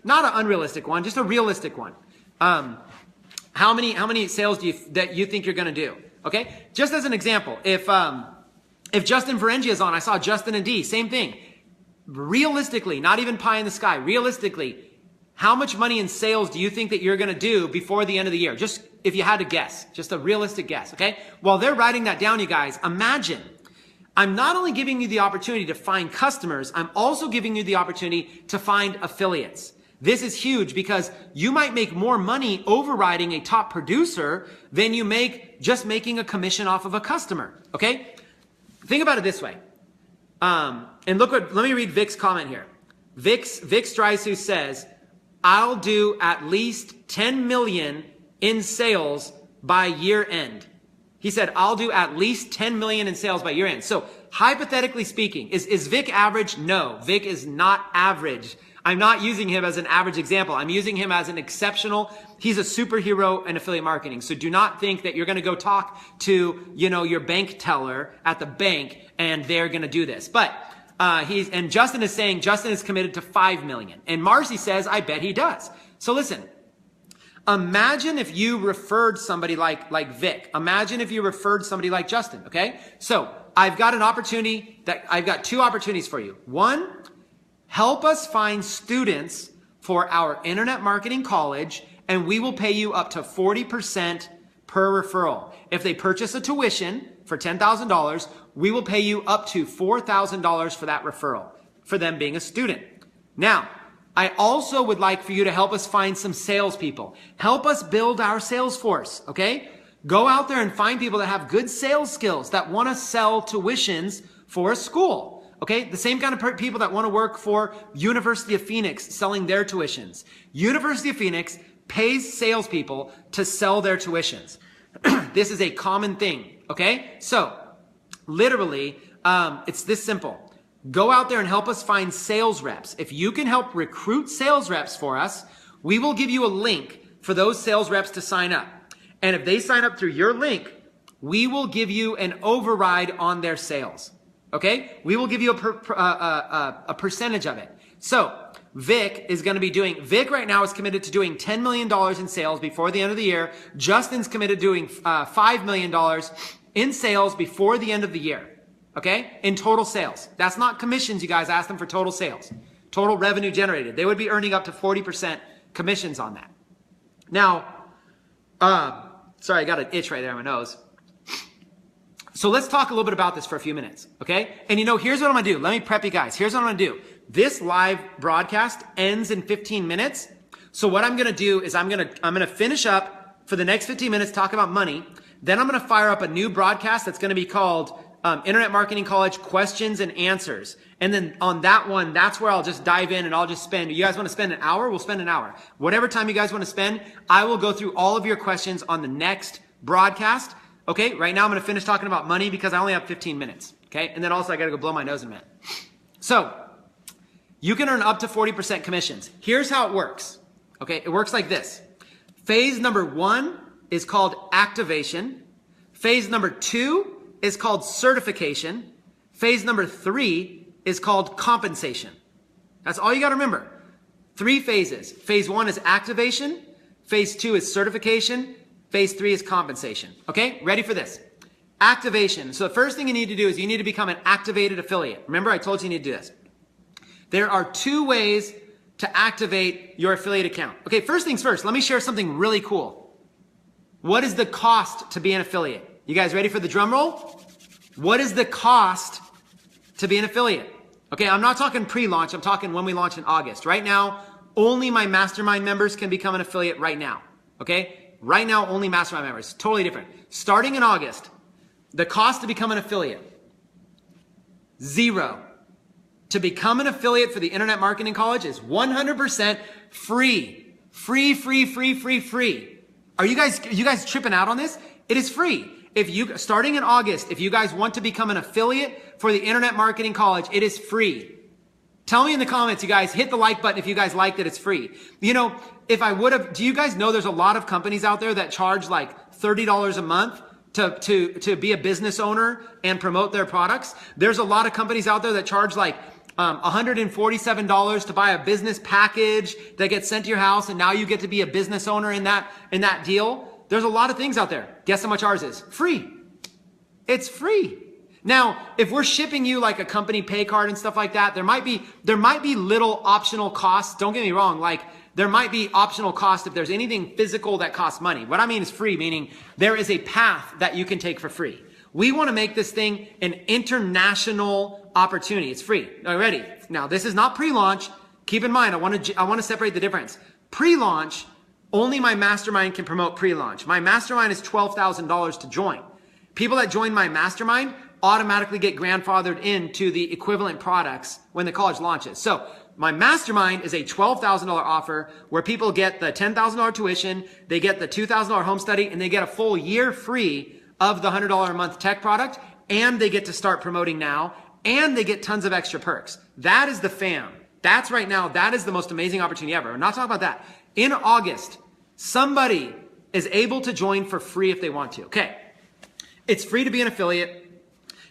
not an unrealistic one, just a realistic one. How many sales that you think you're going to do? Okay, just as an example, if Justin Ferengi is on, I saw Justin and D, same thing. Realistically, not even pie in the sky, realistically, how much money in sales do you think that you're going to do before the end of the year? Just if you had to guess, just a realistic guess, okay? While they're writing that down, you guys, imagine, I'm not only giving you the opportunity to find customers, I'm also giving you the opportunity to find affiliates. This is huge because you might make more money overriding a top producer than you make just making a commission off of a customer, okay? Think about it this way. And let me read Vic's comment here. Vic Strisu says, I'll do at least 10 million in sales by year end. He said, I'll do at least 10 million in sales by year end. So hypothetically speaking, is Vic average? No, Vic is not average. I'm not using him as an average example. I'm using him as an exceptional. He's a superhero in affiliate marketing. So do not think that you're going to go talk to, your bank teller at the bank and they're going to do this. But and Justin is saying Justin is committed to 5 million. And Marcy says, I bet he does. So listen, imagine if you referred somebody like Vic. Imagine if you referred somebody like Justin. Okay. So I've got two opportunities for you. One, help us find students for our internet marketing college, and we will pay you up to 40% per referral. If they purchase a tuition for $10,000, we will pay you up to $4,000 for that referral, for them being a student. Now, I also would like for you to help us find some salespeople. Help us build our sales force, okay? Go out there and find people that have good sales skills, that want to sell tuitions for a school. Okay, the same kind of people that want to work for University of Phoenix selling their tuitions. University of Phoenix pays salespeople to sell their tuitions. This is a common thing, okay? So, literally, it's this simple. Go out there and help us find sales reps. If you can help recruit sales reps for us, we will give you a link for those sales reps to sign up. And if they sign up through your link, we will give you an override on their sales. Okay, we will give you a percentage of it. So Vic right now is committed to doing $10 million in sales before the end of the year. Justin's committed to doing $5 million in sales before the end of the year. Okay, in total sales. That's not commissions, you guys. Ask them for total sales, total revenue generated. They would be earning up to 40% commissions on that. Now, sorry, I got an itch right there on my nose. So let's talk a little bit about this for a few minutes, okay? And here's what I'm gonna do. Let me prep you guys. Here's what I'm gonna do. This live broadcast ends in 15 minutes. So what I'm gonna do is I'm gonna finish up for the next 15 minutes, talk about money. Then I'm gonna fire up a new broadcast that's gonna be called Internet Marketing College Questions and Answers. And then on that one, that's where I'll just dive in and I'll just spend, you guys wanna spend an hour? We'll spend an hour. Whatever time you guys wanna spend, I will go through all of your questions on the next broadcast. Okay, right now I'm going to finish talking about money because I only have 15 minutes. Okay, and then also I got to go blow my nose in a minute. So, you can earn up to 40% commissions. Here's how it works. Okay, it works like this. Phase number 1 is called activation. Phase number 2 is called certification. Phase number 3 is called compensation. That's all you got to remember. 3 phases. Phase 1 is activation. Phase 2 is certification. Phase 3 is compensation. Okay, ready for this. Activation. So the first thing you need to do is you need to become an activated affiliate. Remember, I told you you need to do this. There are 2 ways to activate your affiliate account. Okay, first things first, let me share something really cool. What is the cost to be an affiliate? You guys ready for the drum roll? What is the cost to be an affiliate? Okay, I'm not talking pre-launch, I'm talking when we launch in August. Right now, only my mastermind members can become an affiliate right now. Okay? Right now, only mastermind members. Totally different. Starting in August, the cost to become an affiliate, 0. To become an affiliate for the Internet Marketing College is 100% free. Free. Are you guys tripping out on this? It is free. Starting in August, if you guys want to become an affiliate for the Internet Marketing College, it is free. Tell me in the comments, you guys, hit the like button if you guys like that it's free. If I would have, do you guys know there's a lot of companies out there that charge like $30 a month to be a business owner and promote their products? There's a lot of companies out there that charge like $147 to buy a business package that gets sent to your house, and now you get to be a business owner in that deal. There's a lot of things out there. Guess how much ours is? Free. It's free. Now, if we're shipping you like a company pay card and stuff like that, there might be little optional costs. Don't get me wrong. Like there might be optional costs if there's anything physical that costs money. What I mean is free, meaning there is a path that you can take for free. We want to make this thing an international opportunity. It's free. Are you ready? Now, this is not pre-launch. Keep in mind, I want to separate the difference. Pre-launch, only my mastermind can promote pre-launch. My mastermind is $12,000 to join. People that join my mastermind automatically get grandfathered into the equivalent products when the college launches. So my mastermind is a $12,000 offer where people get the $10,000 tuition, they get the $2,000 home study, and they get a full year free of the $100 a month tech product. and they get to start promoting now, and they get tons of extra perks. That is the fam. That's right now, that is the most amazing opportunity ever. We're not talking about that. In August, somebody is able to join for free if they want to. Okay. It's free to be an affiliate.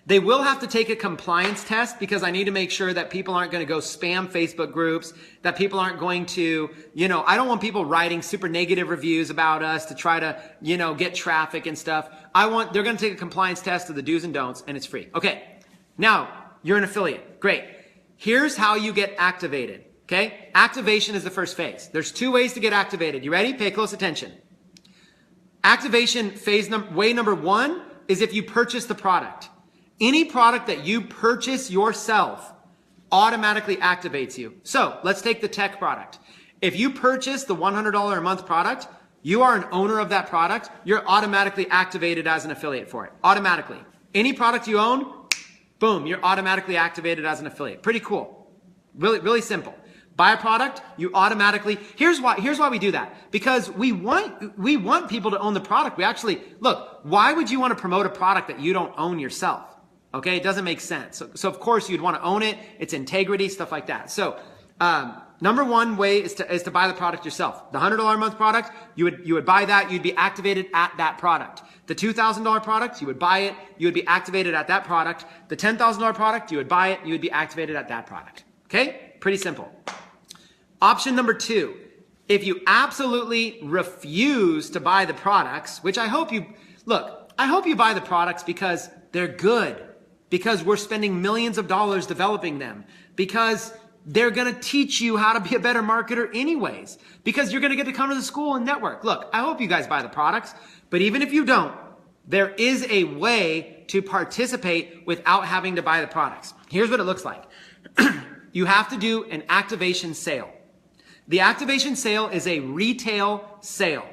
They will have to take a compliance test because I need to make sure that people aren't going to go spam Facebook groups, that people aren't going to, I don't want people writing super negative reviews about us to try to, get traffic and stuff. They're going to take a compliance test of the do's and don'ts, and it's free. Okay. Now, you're an affiliate. Great. Here's how you get activated. Okay. Activation is the first phase. There's 2 ways to get activated. You ready? Pay close attention. Activation way number 1 is if you purchase the product. Any product that you purchase yourself automatically activates you. So let's take the tech product. If you purchase the $100 a month product, you are an owner of that product. You're automatically activated as an affiliate for it. Automatically. Any product you own, boom, you're automatically activated as an affiliate. Pretty cool. Really, really simple. Buy a product, you automatically, here's why we do that. Because we want people to own the product. Look, why would you want to promote a product that you don't own yourself? Okay, it doesn't make sense. So of course you'd want to own it, its integrity, stuff like that. So number 1 way is to buy the product yourself. The $100 a month product, you would buy that, you'd be activated at that product. The $2,000 product, you would buy it, you would be activated at that product. The $10,000 product, you would buy it, you would be activated at that product. Okay, pretty simple. Option number 2, if you absolutely refuse to buy the products, which I hope you buy the products because they're good. Because we're spending millions of dollars developing them. Because they're going to teach you how to be a better marketer anyways. Because you're going to get to come to the school and network. Look, I hope you guys buy the products. But even if you don't, there is a way to participate without having to buy the products. Here's what it looks like. You have to do an activation sale. The activation sale is a retail sale.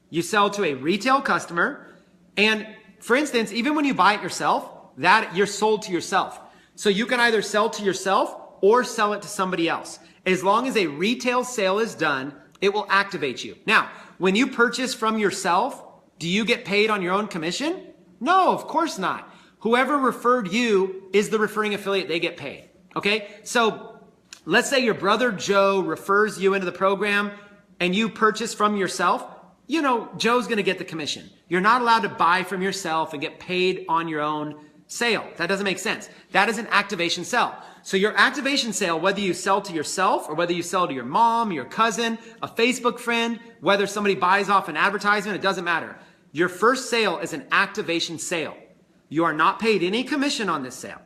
You sell to a retail customer. And for instance, even when you buy it yourself, that you're sold to yourself. So you can either sell to yourself or sell it to somebody else. As long as a retail sale is done, it will activate you. Now, when you purchase from yourself, do you get paid on your own commission? No, of course not. Whoever referred you is the referring affiliate. They get paid. Okay. So let's say your brother Joe refers you into the program and you purchase from yourself. Joe's going to get the commission. You're not allowed to buy from yourself and get paid on your own sale. That doesn't make sense. That is an activation sale. So your activation sale, whether you sell to yourself or whether you sell to your mom, your cousin, a Facebook friend, whether somebody buys off an advertisement, it doesn't matter. Your first sale is an activation sale. You are not paid any commission on this sale.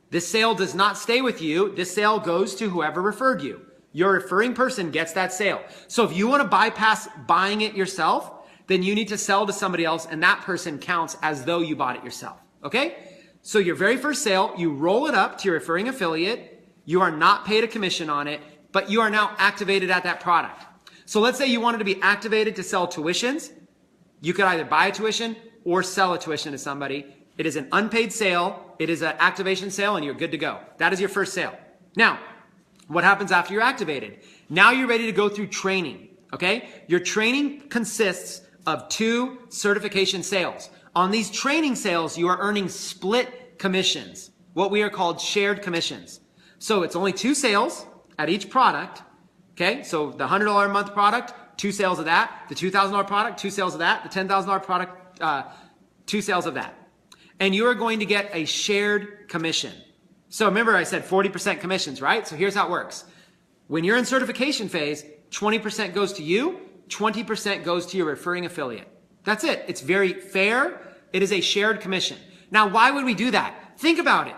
This sale does not stay with you. This sale goes to whoever referred you. Your referring person gets that sale. So if you want to bypass buying it yourself, then you need to sell to somebody else and that person counts as though you bought it yourself. Okay? So your very first sale, you roll it up to your referring affiliate. You are not paid a commission on it, but you are now activated at that product. So let's say you wanted to be activated to sell tuitions. You could either buy a tuition or sell a tuition to somebody. It is an unpaid sale. It is an activation sale and you're good to go. That is your first sale. Now, what happens after you're activated? Now you're ready to go through training. Okay? Your training consists of 2 certification sales. On these training sales, you are earning split commissions, what we are called shared commissions. So it's only 2 sales at each product. Okay? So the $100 a month product, 2 sales of that. The $2,000 product, 2 sales of that. The $10,000 product, 2 sales of that. And you are going to get a shared commission. So remember I said 40% commissions, right? So here's how it works. When you're in certification phase, 20% goes to you, 20% goes to your referring affiliate. That's it. It's very fair. It is a shared commission. Now, why would we do that? Think about it.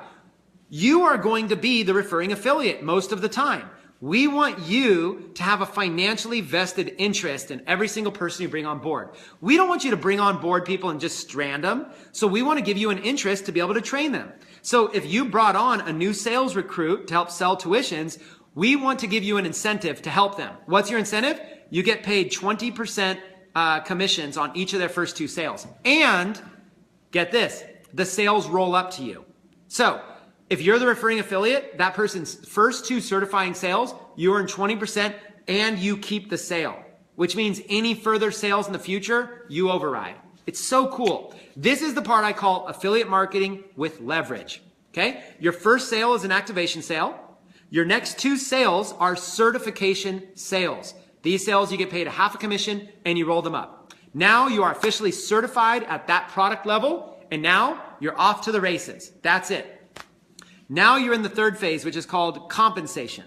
You are going to be the referring affiliate most of the time. We want you to have a financially vested interest in every single person you bring on board. We don't want you to bring on board people and just strand them. So we want to give you an interest to be able to train them. So if you brought on a new sales recruit to help sell tuitions, we want to give you an incentive to help them. What's your incentive? You get paid 20% commissions on each of their first 2 sales. And get this, the sales roll up to you. So if you're the referring affiliate, that person's first 2 certifying sales, you earn 20% and you keep the sale, which means any further sales in the future, you override. It's so cool. This is the part I call affiliate marketing with leverage. Okay? Your first sale is an activation sale. Your next 2 sales are certification sales. These sales, you get paid a half a commission and you roll them up. Now you are officially certified at that product level, and now you're off to the races. That's it. Now you're in the 3rd phase, which is called compensation.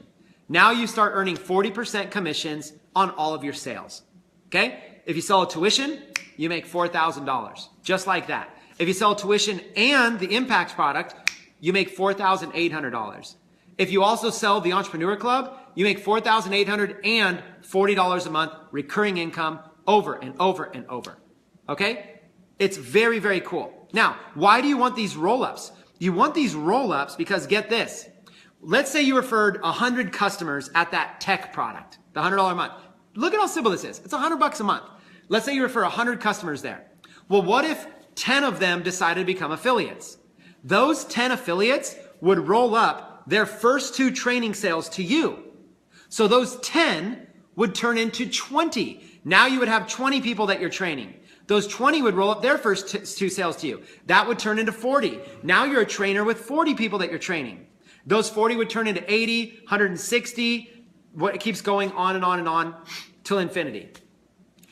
Now you start earning 40% commissions on all of your sales. Okay? If you sell a tuition, you make $4,000. Just like that. If you sell tuition and the impact product, you make $4,800. If you also sell the Entrepreneur Club, you make $4,800 and $40 a month recurring income over and over and over. Okay? It's very, very cool. Now, why do you want these roll-ups? You want these roll-ups because, get this, let's say you referred 100 customers at that tech product, the $100 a month. Look at how simple this is. It's $100 a month. Let's say you refer 100 customers there. Well, what if 10 of them decided to become affiliates? Those 10 affiliates would roll up their first 2 training sales to you. So those 10 would turn into 20. Now you would have 20 people that you're training. Those 20 would roll up their first 2 sales to you. That would turn into 40. Now you're a trainer with 40 people that you're training. Those 40 would turn into 80, 160. It keeps going on and on and on till infinity.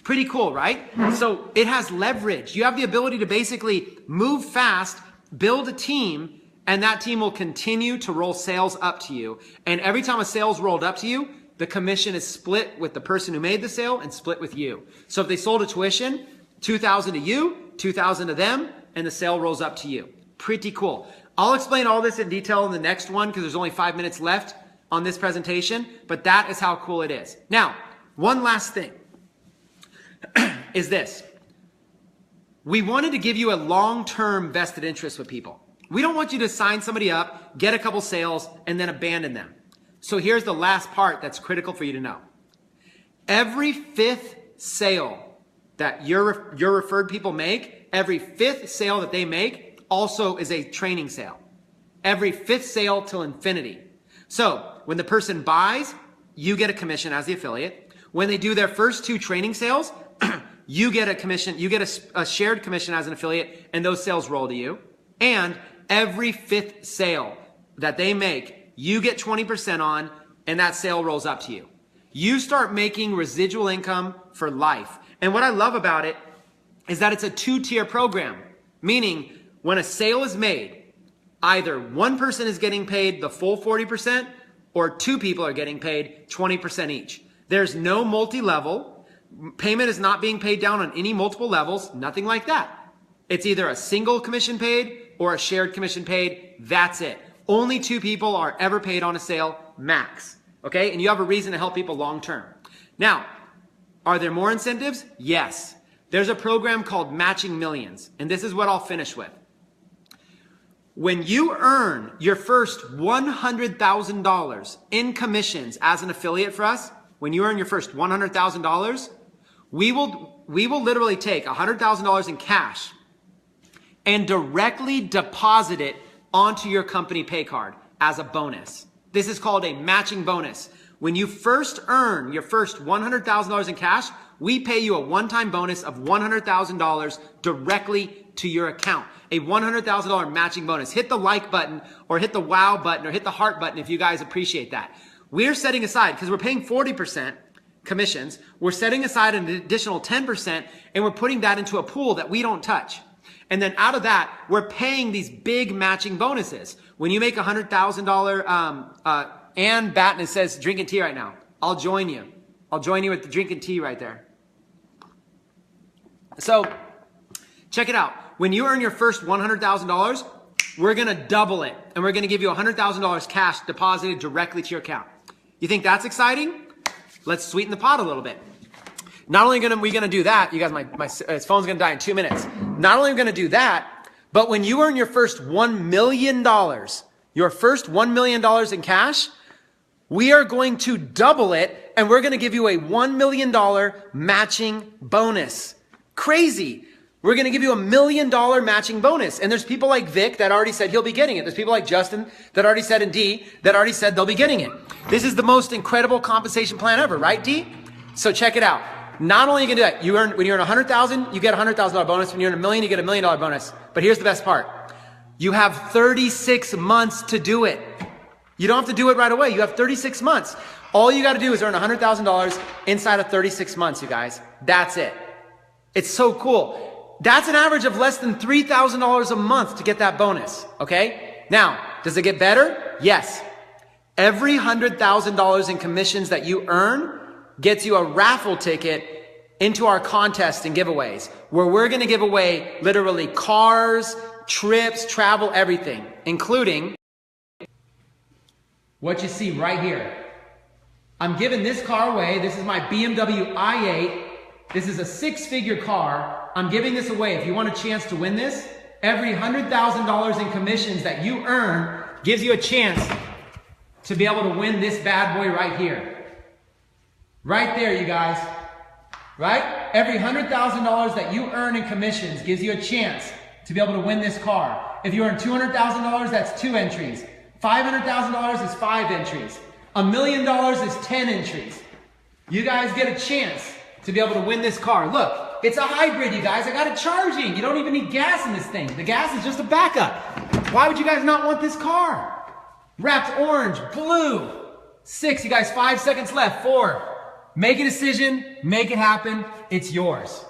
Pretty cool, right? So it has leverage. You have the ability to basically move fast, build a team, and that team will continue to roll sales up to you. And every time a sale's rolled up to you, the commission is split with the person who made the sale and split with you. So if they sold a tuition, $2,000 to you, $2,000 to them, and the sale rolls up to you. Pretty cool. I'll explain all this in detail in the next one because there's only 5 minutes left on this presentation, but that is how cool it is. Now, one last thing is this. We wanted to give you a long-term vested interest with people. We don't want you to sign somebody up, get a couple sales, and then abandon them. So here's the last part that's critical for you to know. Every 5th sale that your referred people make, every 5th sale that they make also is a training sale. Every 5th sale till infinity. So when the person buys, you get a commission as the affiliate. When they do their first 2 training sales, you get a commission, you get a shared commission as an affiliate, and those sales roll to you. And every 5th sale that they make, you get 20% on, and that sale rolls up to you. You start making residual income for life. And what I love about it is that it's a 2-tier program, meaning when a sale is made, either one person is getting paid the full 40% or 2 people are getting paid 20% each. There's no multi-level. Payment is not being paid down on any multiple levels, nothing like that. It's either a single commission paid or a shared commission paid. That's it. Only 2 people are ever paid on a sale, max. Okay? And you have a reason to help people long term. Now, are there more incentives? Yes. There's a program called Matching Millions, and this is what I'll finish with. When you earn your first $100,000 in commissions as an affiliate for us, when you earn your first $100,000, we will literally take $100,000 in cash and directly deposit it onto your company pay card as a bonus. This is called a matching bonus. When you first earn your first $100,000 in cash, we pay you a one-time bonus of $100,000 directly to your account. A $100,000 matching bonus. Hit the like button or hit the wow button or hit the heart button if you guys appreciate that. We're setting aside, because we're paying 40% commissions, we're setting aside an additional 10% and we're putting that into a pool that we don't touch. And then out of that, we're paying these big matching bonuses. When you make $100,000, Ann Batten says drinking tea right now. I'll join you. I'll join you with the drinking tea right there. So check it out. When you earn your first $100,000, we're going to double it. And we're going to give you $100,000 cash deposited directly to your account. You think that's exciting? Let's sweeten the pot a little bit. Not only are we going to do that, you guys, my phone's going to die in 2 minutes. Not only are we going to do that, but when you earn your first $1 million, your first $1 million in cash, we are going to double it and we're going to give you a $1 million matching bonus. Crazy. We're going to give you $1 million matching bonus. And there's people like Vic that already said he'll be getting it. There's people like Justin that already said, and D that already said they'll be getting it. This is the most incredible compensation plan ever, right, D? So check it out. Not only are you gonna do that, when you earn 100,000, you get a $100,000 bonus. When you earn $1 million, you get a $1 million bonus. But here's the best part. You have 36 months to do it. You don't have to do it right away. You have 36 months. All you gotta do is earn $100,000 inside of 36 months, you guys. That's it. It's so cool. That's an average of less than $3,000 a month to get that bonus, okay? Now, does it get better? Yes. Every $100,000 in commissions that you earn gets you a raffle ticket into our contests and giveaways, where we're gonna give away literally cars, trips, travel, everything, including what you see right here. I'm giving this car away. This is my BMW i8. This is a 6-figure car. I'm giving this away. If you want a chance to win this, every $100,000 in commissions that you earn gives you a chance to be able to win this bad boy right here. Right there, you guys. Right? Every $100,000 that you earn in commissions gives you a chance to be able to win this car. If you earn $200,000, that's 2 entries. $500,000 is 5 entries. $1 million is 10 entries. You guys get a chance to be able to win this car. Look, it's a hybrid, you guys. I got it charging. You don't even need gas in this thing. The gas is just a backup. Why would you guys not want this car? Wrapped orange, blue. 6, you guys, 5 seconds left. 4. Make a decision, make it happen. It's yours.